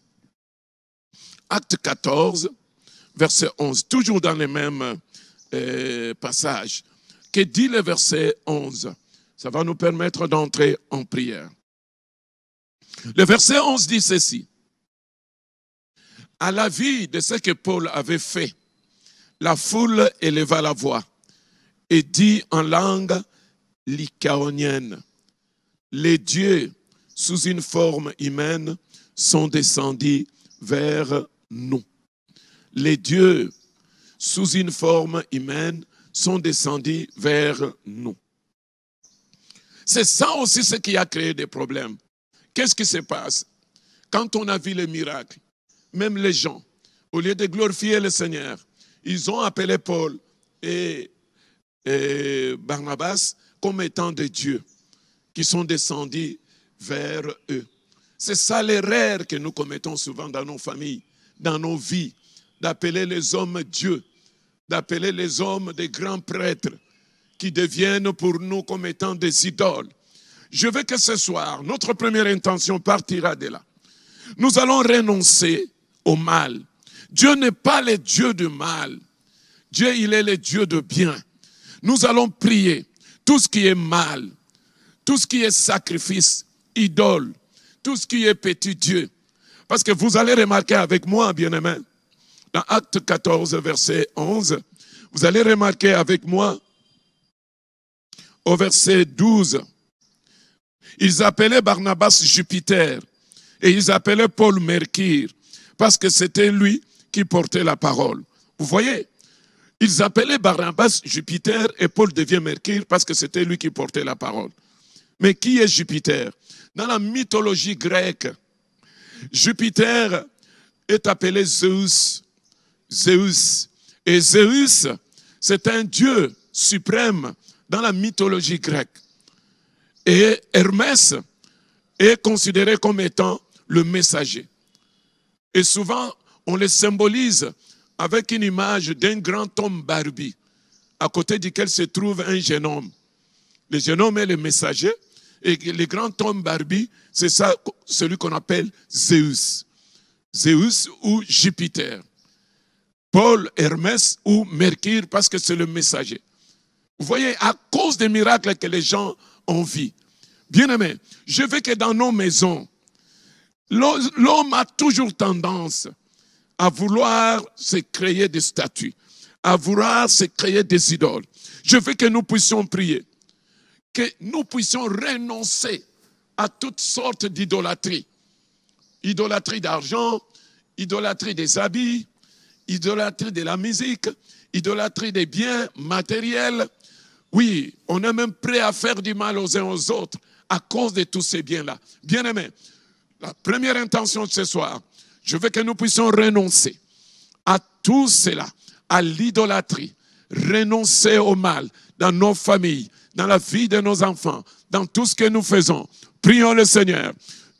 Actes 14, verset 11. Toujours dans les mêmes passages. Que dit le verset 11? Ça va nous permettre d'entrer en prière. Le verset 11 dit ceci. À la vue de ce que Paul avait fait, la foule éleva la voix et dit en langue lycaonienne, les dieux sous une forme humaine sont descendus vers nous. Les dieux sous une forme humaine sont descendus vers nous. C'est ça aussi ce qui a créé des problèmes. Qu'est-ce qui se passe? Quand on a vu les miracles, même les gens, au lieu de glorifier le Seigneur, ils ont appelé Paul et Barnabas comme étant des dieux qui sont descendus vers eux. C'est ça l'erreur que nous commettons souvent dans nos familles. dans nos vies, d'appeler les hommes Dieu, d'appeler les hommes des grands prêtres qui deviennent pour nous comme étant des idoles. Je veux que ce soir, notre première intention partira de là. Nous allons renoncer au mal. Dieu n'est pas le Dieu du mal. Dieu, il est le Dieu de bien. Nous allons prier tout ce qui est mal, tout ce qui est sacrifice, idole, tout ce qui est petit Dieu. Parce que vous allez remarquer avec moi, bien-aimés, dans Acte 14, verset 11, vous allez remarquer avec moi, au verset 12, ils appelaient Barnabas Jupiter et ils appelaient Paul Mercure parce que c'était lui qui portait la parole. Vous voyez, ils appelaient Barnabas Jupiter et Paul devient Mercure parce que c'était lui qui portait la parole. Mais qui est Jupiter? Dans la mythologie grecque, Jupiter est appelé Zeus. Et Zeus, c'est un dieu suprême dans la mythologie grecque. Et Hermès est considéré comme étant le messager. Et souvent, on le symbolise avec une image d'un grand homme barbu, à côté duquel se trouve un jeune homme. Le jeune homme est le messager, et le grand homme barbu, c'est ça, celui qu'on appelle Zeus. Zeus ou Jupiter. Paul, Hermès ou Mercure, parce que c'est le messager. Vous voyez, à cause des miracles que les gens ont vus. Bien-aimés, je veux que dans nos maisons, l'homme a toujours tendance à vouloir se créer des statues, à vouloir se créer des idoles. Je veux que nous puissions prier, que nous puissions renoncer à toutes sortes d'idolâtries. Idolâtrie d'argent, idolâtrie des habits, idolâtrie de la musique, idolâtrie des biens matériels. Oui, on est même prêt à faire du mal aux uns aux autres à cause de tous ces biens-là. Bien-aimés, la première intention de ce soir, je veux que nous puissions renoncer à tout cela, à l'idolâtrie, renoncer au mal dans nos familles, dans la vie de nos enfants, dans tout ce que nous faisons. Prions le Seigneur.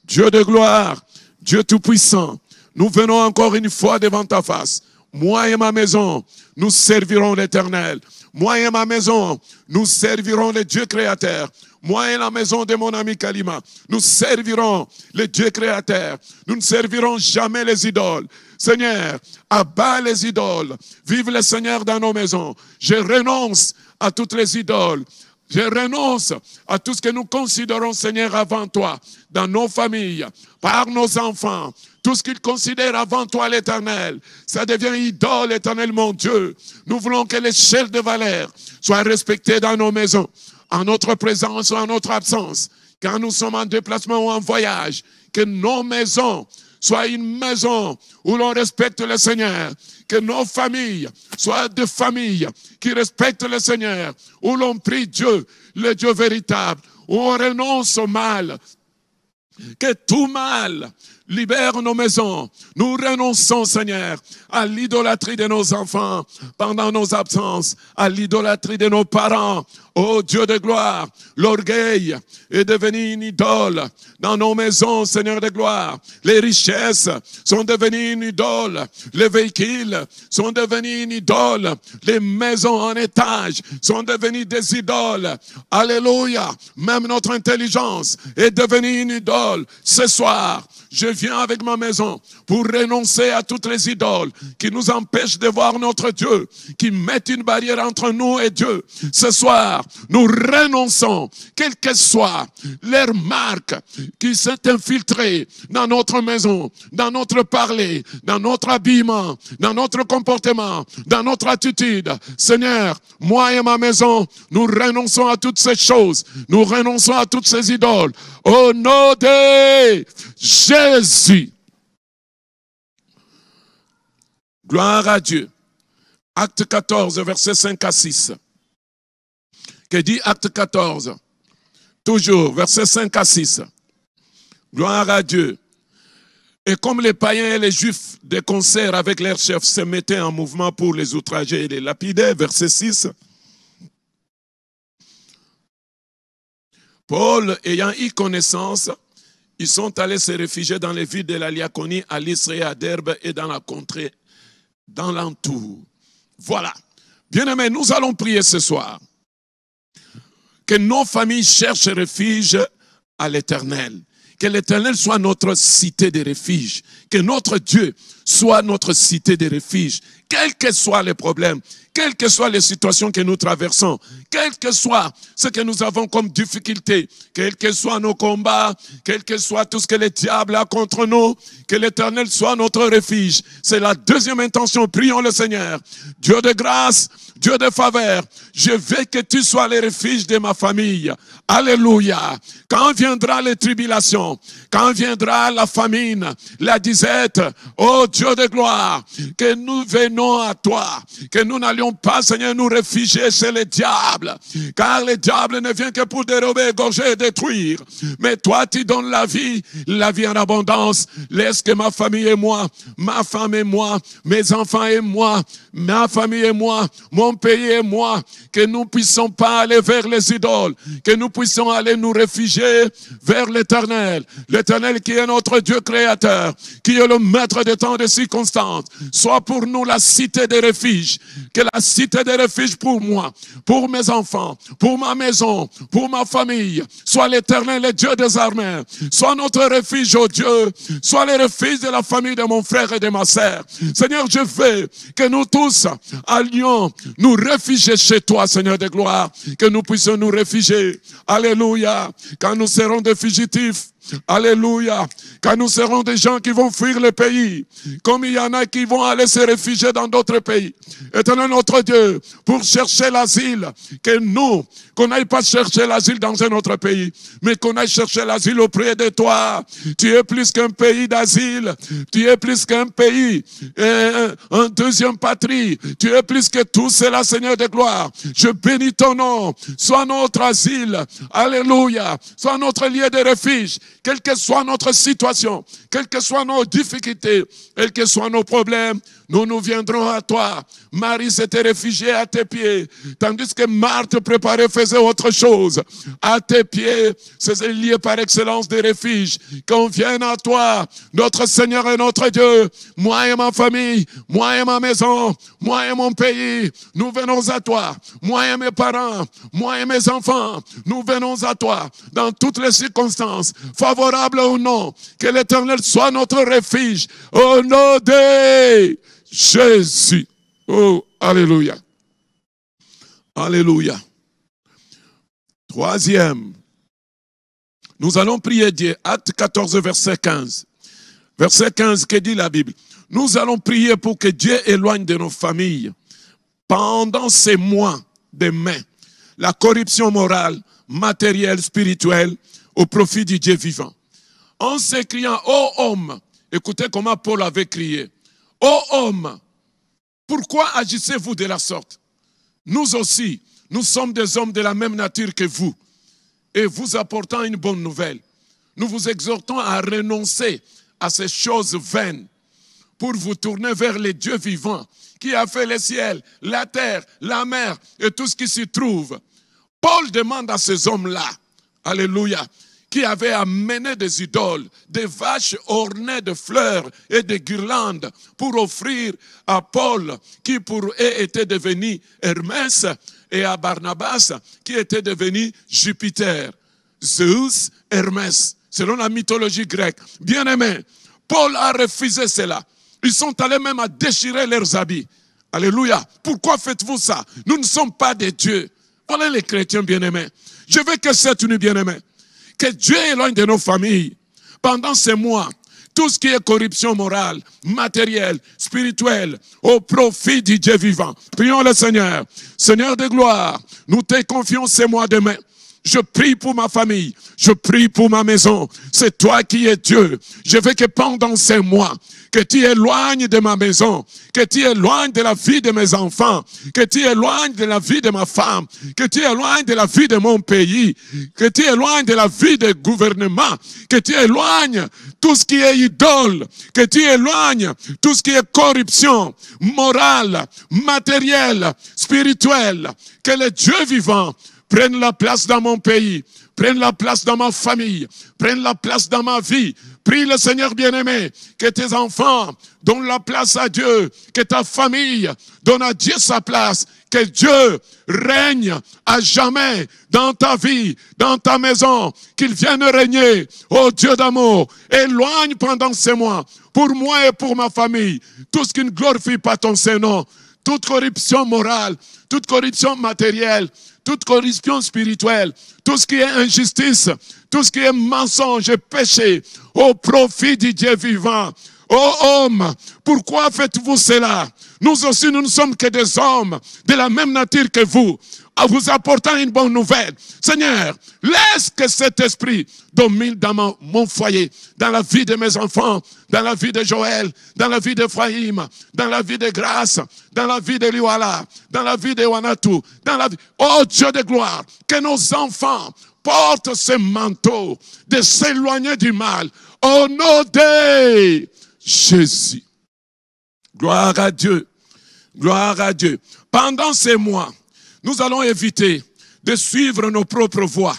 Dieu de gloire, Dieu tout-puissant, nous venons encore une fois devant ta face. Moi et ma maison, nous servirons l'Éternel. Moi et ma maison, nous servirons le Dieu créateur. Moi et la maison de mon ami Kalima, nous servirons le Dieu créateur. Nous ne servirons jamais les idoles. Seigneur, abat les idoles. Vive le Seigneur dans nos maisons. Je renonce à toutes les idoles. Je renonce à tout ce que nous considérons, Seigneur, avant toi, dans nos familles, par nos enfants. Tout ce qu'ils considèrent avant toi, l'Éternel, ça devient idole, l'Éternel, mon Dieu. Nous voulons que l'échelle de valeur soit respectée dans nos maisons, en notre présence ou en notre absence, quand nous sommes en déplacement ou en voyage, que nos maisons soient une maison où l'on respecte le Seigneur, que nos familles soient des familles qui respectent le Seigneur, où l'on prie Dieu, le Dieu véritable, où on renonce au mal, que tout mal libère nos maisons. Nous renonçons, Seigneur, à l'idolâtrie de nos enfants pendant nos absences, à l'idolâtrie de nos parents. Oh Dieu de gloire, l'orgueil est devenu une idole dans nos maisons, Seigneur de gloire. Les richesses sont devenues une idole. Les véhicules sont devenus une idole. Les maisons en étage sont devenues des idoles. Alléluia. Même notre intelligence est devenue une idole. Ce soir, je viens avec ma maison pour renoncer à toutes les idoles qui nous empêchent de voir notre Dieu, qui mettent une barrière entre nous et Dieu. Ce soir, nous renonçons, quelle que soit leur marque qui s'est infiltrée dans notre maison, dans notre parler, dans notre habillement, dans notre comportement, dans notre attitude. Seigneur, moi et ma maison, nous renonçons à toutes ces choses. Nous renonçons à toutes ces idoles. Au nom de Jésus. Gloire à Dieu. Acte 14, versets 5 à 6. Que dit Acte 14? Toujours, versets 5 à 6. Gloire à Dieu. Et comme les païens et les juifs de concert avec leurs chefs se mettaient en mouvement pour les outrager et les lapider, verset 6. Paul, ayant eu connaissance, Ils sont allés se réfugier dans les villes de la Lycaonie, à Lystre et à Derbe et dans la contrée, dans l'entour. Voilà. Bien-aimés, nous allons prier ce soir. Que nos familles cherchent refuge à l'Éternel. Que l'Éternel soit notre cité de refuge. Que notre Dieu soit notre cité de refuge. Quels que soient les problèmes, quelles que soient les situations que nous traversons, quel que soit ce que nous avons comme difficulté, quels que soient nos combats, quel que soit tout ce que le diable a contre nous, que l'Éternel soit notre refuge. C'est la deuxième intention. Prions le Seigneur. Dieu de grâce, Dieu de faveur, je veux que tu sois le refuge de ma famille. Alléluia. Quand viendra les tribulations, quand viendra la famine, la disette, oh Dieu de gloire, que nous venons à toi, que nous n'allions pas, Seigneur, nous réfugier chez le diable, car le diable ne vient que pour dérober, égorger et détruire. Mais toi, tu donnes la vie en abondance. Laisse que ma famille et moi, ma femme et moi, mes enfants et moi, ma famille et moi, mon pays et moi, que nous ne puissions pas aller vers les idoles, que nous puissions aller nous réfugier vers l'Éternel. L'Éternel qui est notre Dieu créateur, qui est le maître des temps et des circonstances, soit pour nous la cité de refuge, que la cité de refuge pour moi, pour mes enfants, pour ma maison, pour ma famille, soit l'Éternel, le Dieu des armées, soit notre refuge, oh Dieu, soit le refuge de la famille de mon frère et de ma sœur. Seigneur, je veux que nous tous allions nous réfugier chez toi, Seigneur de gloire, que nous puissions nous réfugier. Alléluia. Quand nous serons des fugitifs, alléluia. Quand nous serons des gens qui vont fuir le pays, comme il y en a qui vont aller se réfugier dans d'autres pays. Éternel notre Dieu, pour chercher l'asile, que nous, qu'on n'aille pas chercher l'asile dans un autre pays, mais qu'on aille chercher l'asile auprès de toi. Tu es plus qu'un pays d'asile, tu es plus qu'un pays, un deuxième patrie, tu es plus que tout cela, Seigneur de gloire. Je bénis ton nom, sois notre asile, alléluia, sois notre lieu de refuge, quelle que soit notre situation, quelles que soient nos difficultés, quels que soient nos problèmes, nous viendrons à toi. Marie s'était réfugiée à tes pieds, tandis que Marthe préparait, faisait autre chose. À tes pieds, c'est un lieu par excellence de refuge. Qu'on vienne à toi, notre Seigneur et notre Dieu, moi et ma famille, moi et ma maison, moi et mon pays, nous venons à toi. Moi et mes parents, moi et mes enfants, nous venons à toi. Dans toutes les circonstances, favorables ou non, que l'Éternel soit notre refuge. Au nom de Jésus. Oh, alléluia. Alléluia. Troisième, nous allons prier Dieu. Acte 14, verset 15. Verset 15, que dit la Bible? Nous allons prier pour que Dieu éloigne de nos familles, pendant ces mois de mai, la corruption morale, matérielle, spirituelle, au profit du Dieu vivant. En s'écriant, ô homme, écoutez comment Paul avait crié. Ô homme, pourquoi agissez-vous de la sorte? Nous aussi, nous sommes des hommes de la même nature que vous. Et vous apportant une bonne nouvelle, nous vous exhortons à renoncer à ces choses vaines pour vous tourner vers le Dieu vivant qui a fait le ciel, la terre, la mer et tout ce qui s'y trouve. Paul demande à ces hommes-là, alléluia, qui avaient amené des idoles, des vaches ornées de fleurs et de guirlandes pour offrir à Paul, qui pour eux était devenu Hermès, et à Barnabas, qui était devenu Jupiter. Zeus, Hermès, selon la mythologie grecque. Bien-aimé, Paul a refusé cela. Ils sont allés même à déchirer leurs habits. Alléluia. Pourquoi faites-vous ça? Nous ne sommes pas des dieux. Voilà les chrétiens bien-aimés. Je veux que cette nuit, bien-aimés, que Dieu éloigne de nos familles pendant ces mois tout ce qui est corruption morale, matérielle, spirituelle, au profit du Dieu vivant. Prions le Seigneur. Seigneur de gloire, nous te confions ces mois de mai. Je prie pour ma famille, je prie pour ma maison. C'est toi qui es Dieu. Je veux que pendant ces mois, que tu éloignes de ma maison, que tu éloignes de la vie de mes enfants, que tu éloignes de la vie de ma femme, que tu éloignes de la vie de mon pays, que tu éloignes de la vie des gouvernements, que tu éloignes tout ce qui est idole, que tu éloignes tout ce qui est corruption morale, matérielle, spirituelle, que le Dieu vivant prenne la place dans mon pays, prenne la place dans ma famille, prenne la place dans ma vie. Prie le Seigneur bien-aimé, que tes enfants donnent la place à Dieu, que ta famille donne à Dieu sa place, que Dieu règne à jamais dans ta vie, dans ta maison, qu'il vienne régner, ô Dieu d'amour, éloigne pendant ces mois, pour moi et pour ma famille, tout ce qui ne glorifie pas ton Saint-Nom, toute corruption morale, toute corruption matérielle, toute corruption spirituelle, tout ce qui est injustice, tout ce qui est mensonge et péché, au profit du Dieu vivant. Ô homme, pourquoi faites-vous cela? Nous aussi, nous ne sommes que des hommes de la même nature que vous, en vous apportant une bonne nouvelle. Seigneur, laisse que cet esprit domine dans mon foyer, dans la vie de mes enfants, dans la vie de Joël, dans la vie d'Ephraïm, dans la vie de Grâce, dans la vie de Liwala, dans la vie de Wanatu, dans la vie... Oh Dieu de gloire, que nos enfants portent ce manteau de s'éloigner du mal. Au nom de Jésus. Gloire à Dieu. Gloire à Dieu. Pendant ces mois, nous allons éviter de suivre nos propres voies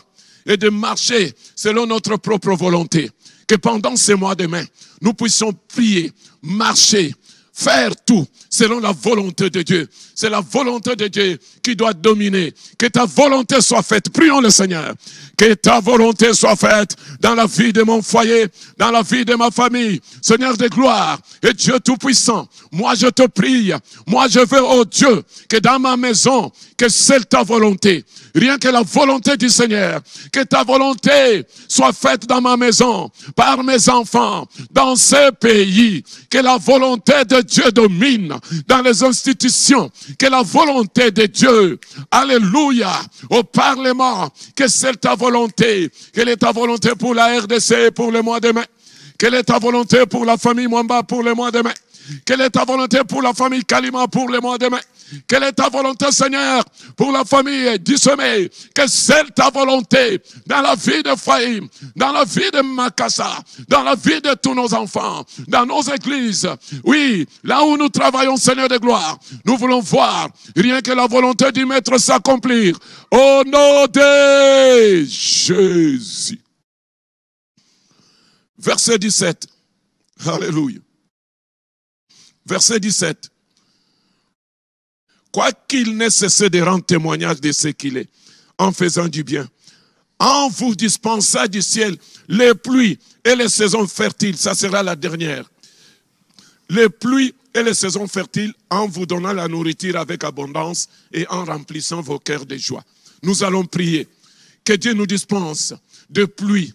et de marcher selon notre propre volonté. Que pendant ces mois de mai, nous puissions prier, marcher, faire tout selon la volonté de Dieu. C'est la volonté de Dieu qui doit dominer. Que ta volonté soit faite. Prions le Seigneur. Que ta volonté soit faite dans la vie de mon foyer, dans la vie de ma famille. Seigneur de gloire et Dieu Tout-Puissant, moi je te prie, moi je veux, oh Dieu, que dans ma maison, que c'est ta volonté. Rien que la volonté du Seigneur, que ta volonté soit faite dans ma maison, par mes enfants, dans ce pays. Que la volonté de Dieu domine dans les institutions. Que la volonté de Dieu, alléluia, au Parlement, que c'est ta volonté. Quelle est ta volonté pour la RDC pour le mois de mai? Quelle est ta volonté pour la famille Mwamba pour le mois de mai? Quelle est ta volonté pour la famille Kalima pour le mois de mai? Quelle est ta volonté, Seigneur, pour la famille du sommeil? Que c'est ta volonté dans la vie de Faïm, dans la vie de Makassa, dans la vie de tous nos enfants, dans nos églises. Oui, là où nous travaillons, Seigneur de gloire, nous voulons voir rien que la volonté du Maître s'accomplir. Au nom de Jésus. Verset 17. Alléluia. Verset 17. Quoiqu'il n'ait cessé de rendre témoignage de ce qu'il est, en faisant du bien, en vous dispensant du ciel les pluies et les saisons fertiles, ça sera la dernière. Les pluies et les saisons fertiles, en vous donnant la nourriture avec abondance et en remplissant vos cœurs de joie. Nous allons prier que Dieu nous dispense de pluie,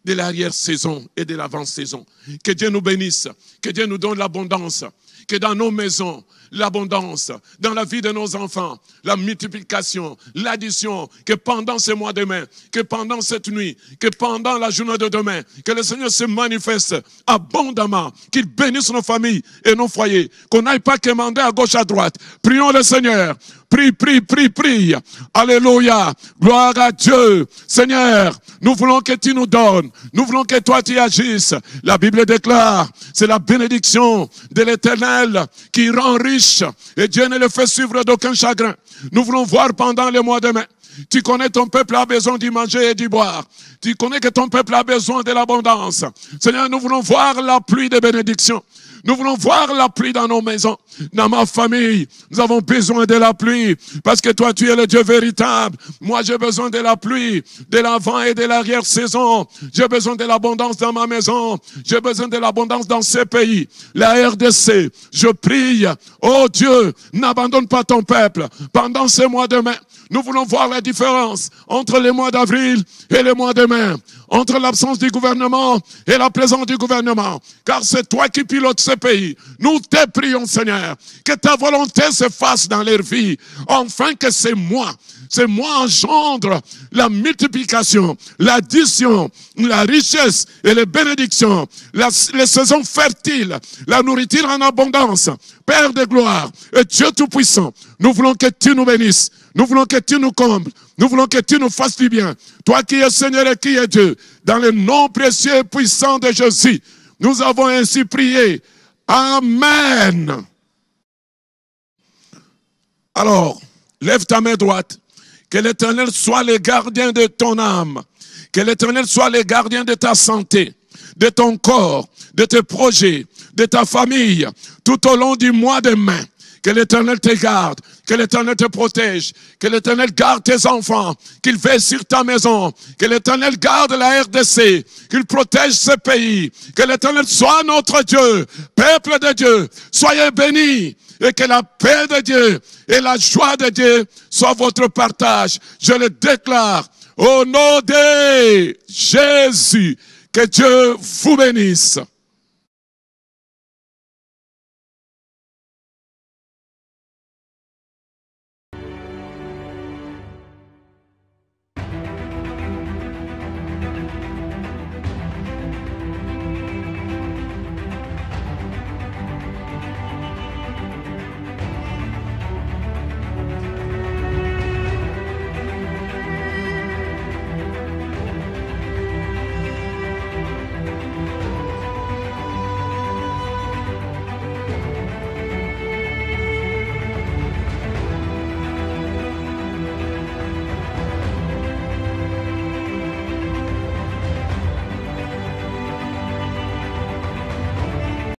de l'arrière-saison et de l'avant-saison. Que Dieu nous bénisse, que Dieu nous donne l'abondance, que dans nos maisons, l'abondance, dans la vie de nos enfants, la multiplication, l'addition, que pendant ces mois de mai, que pendant cette nuit, que pendant la journée de demain, que le Seigneur se manifeste abondamment, qu'il bénisse nos familles et nos foyers, qu'on n'aille pas quémander à gauche à droite. Prions le Seigneur. Prie, prie, prie, prie. Alléluia. Gloire à Dieu. Seigneur, nous voulons que tu nous donnes. Nous voulons que toi tu agisses. La Bible déclare, c'est la bénédiction de l'Éternel qui rend riche. Et Dieu ne le fait suivre d'aucun chagrin. Nous voulons voir pendant les mois de mai. Tu connais ton peuple a besoin d'y manger et d'y boire. Tu connais que ton peuple a besoin de l'abondance. Seigneur, nous voulons voir la pluie de bénédiction. Nous voulons voir la pluie dans nos maisons, dans ma famille. Nous avons besoin de la pluie parce que toi, tu es le Dieu véritable. Moi, j'ai besoin de la pluie, de l'avant et de l'arrière-saison. J'ai besoin de l'abondance dans ma maison. J'ai besoin de l'abondance dans ces pays. La RDC, je prie. Oh Dieu, n'abandonne pas ton peuple pendant ces mois de mai. Nous voulons voir la différence entre les mois d'avril et les mois de mai, entre l'absence du gouvernement et la présence du gouvernement, car c'est toi qui pilotes ce pays. Nous te prions, Seigneur, que ta volonté se fasse dans leur vie, enfin que ces mois engendre la multiplication, l'addition, la richesse et les bénédictions, les saisons fertiles, la nourriture en abondance. Père de gloire et Dieu Tout-Puissant, nous voulons que tu nous bénisses. Nous voulons que tu nous combles. Nous voulons que tu nous fasses du bien. Toi qui es Seigneur et qui es Dieu. Dans le nom précieux et puissant de Jésus, nous avons ainsi prié. Amen. Alors, lève ta main droite. Que l'Éternel soit le gardien de ton âme. Que l'Éternel soit le gardien de ta santé, de ton corps, de tes projets, de ta famille, tout au long du mois de mai. Que l'Éternel te garde, que l'Éternel te protège, que l'Éternel garde tes enfants, qu'il veille sur ta maison, que l'Éternel garde la RDC, qu'il protège ce pays, que l'Éternel soit notre Dieu, peuple de Dieu, soyez bénis, et que la paix de Dieu et la joie de Dieu soient votre partage. Je le déclare au nom de Jésus, que Dieu vous bénisse.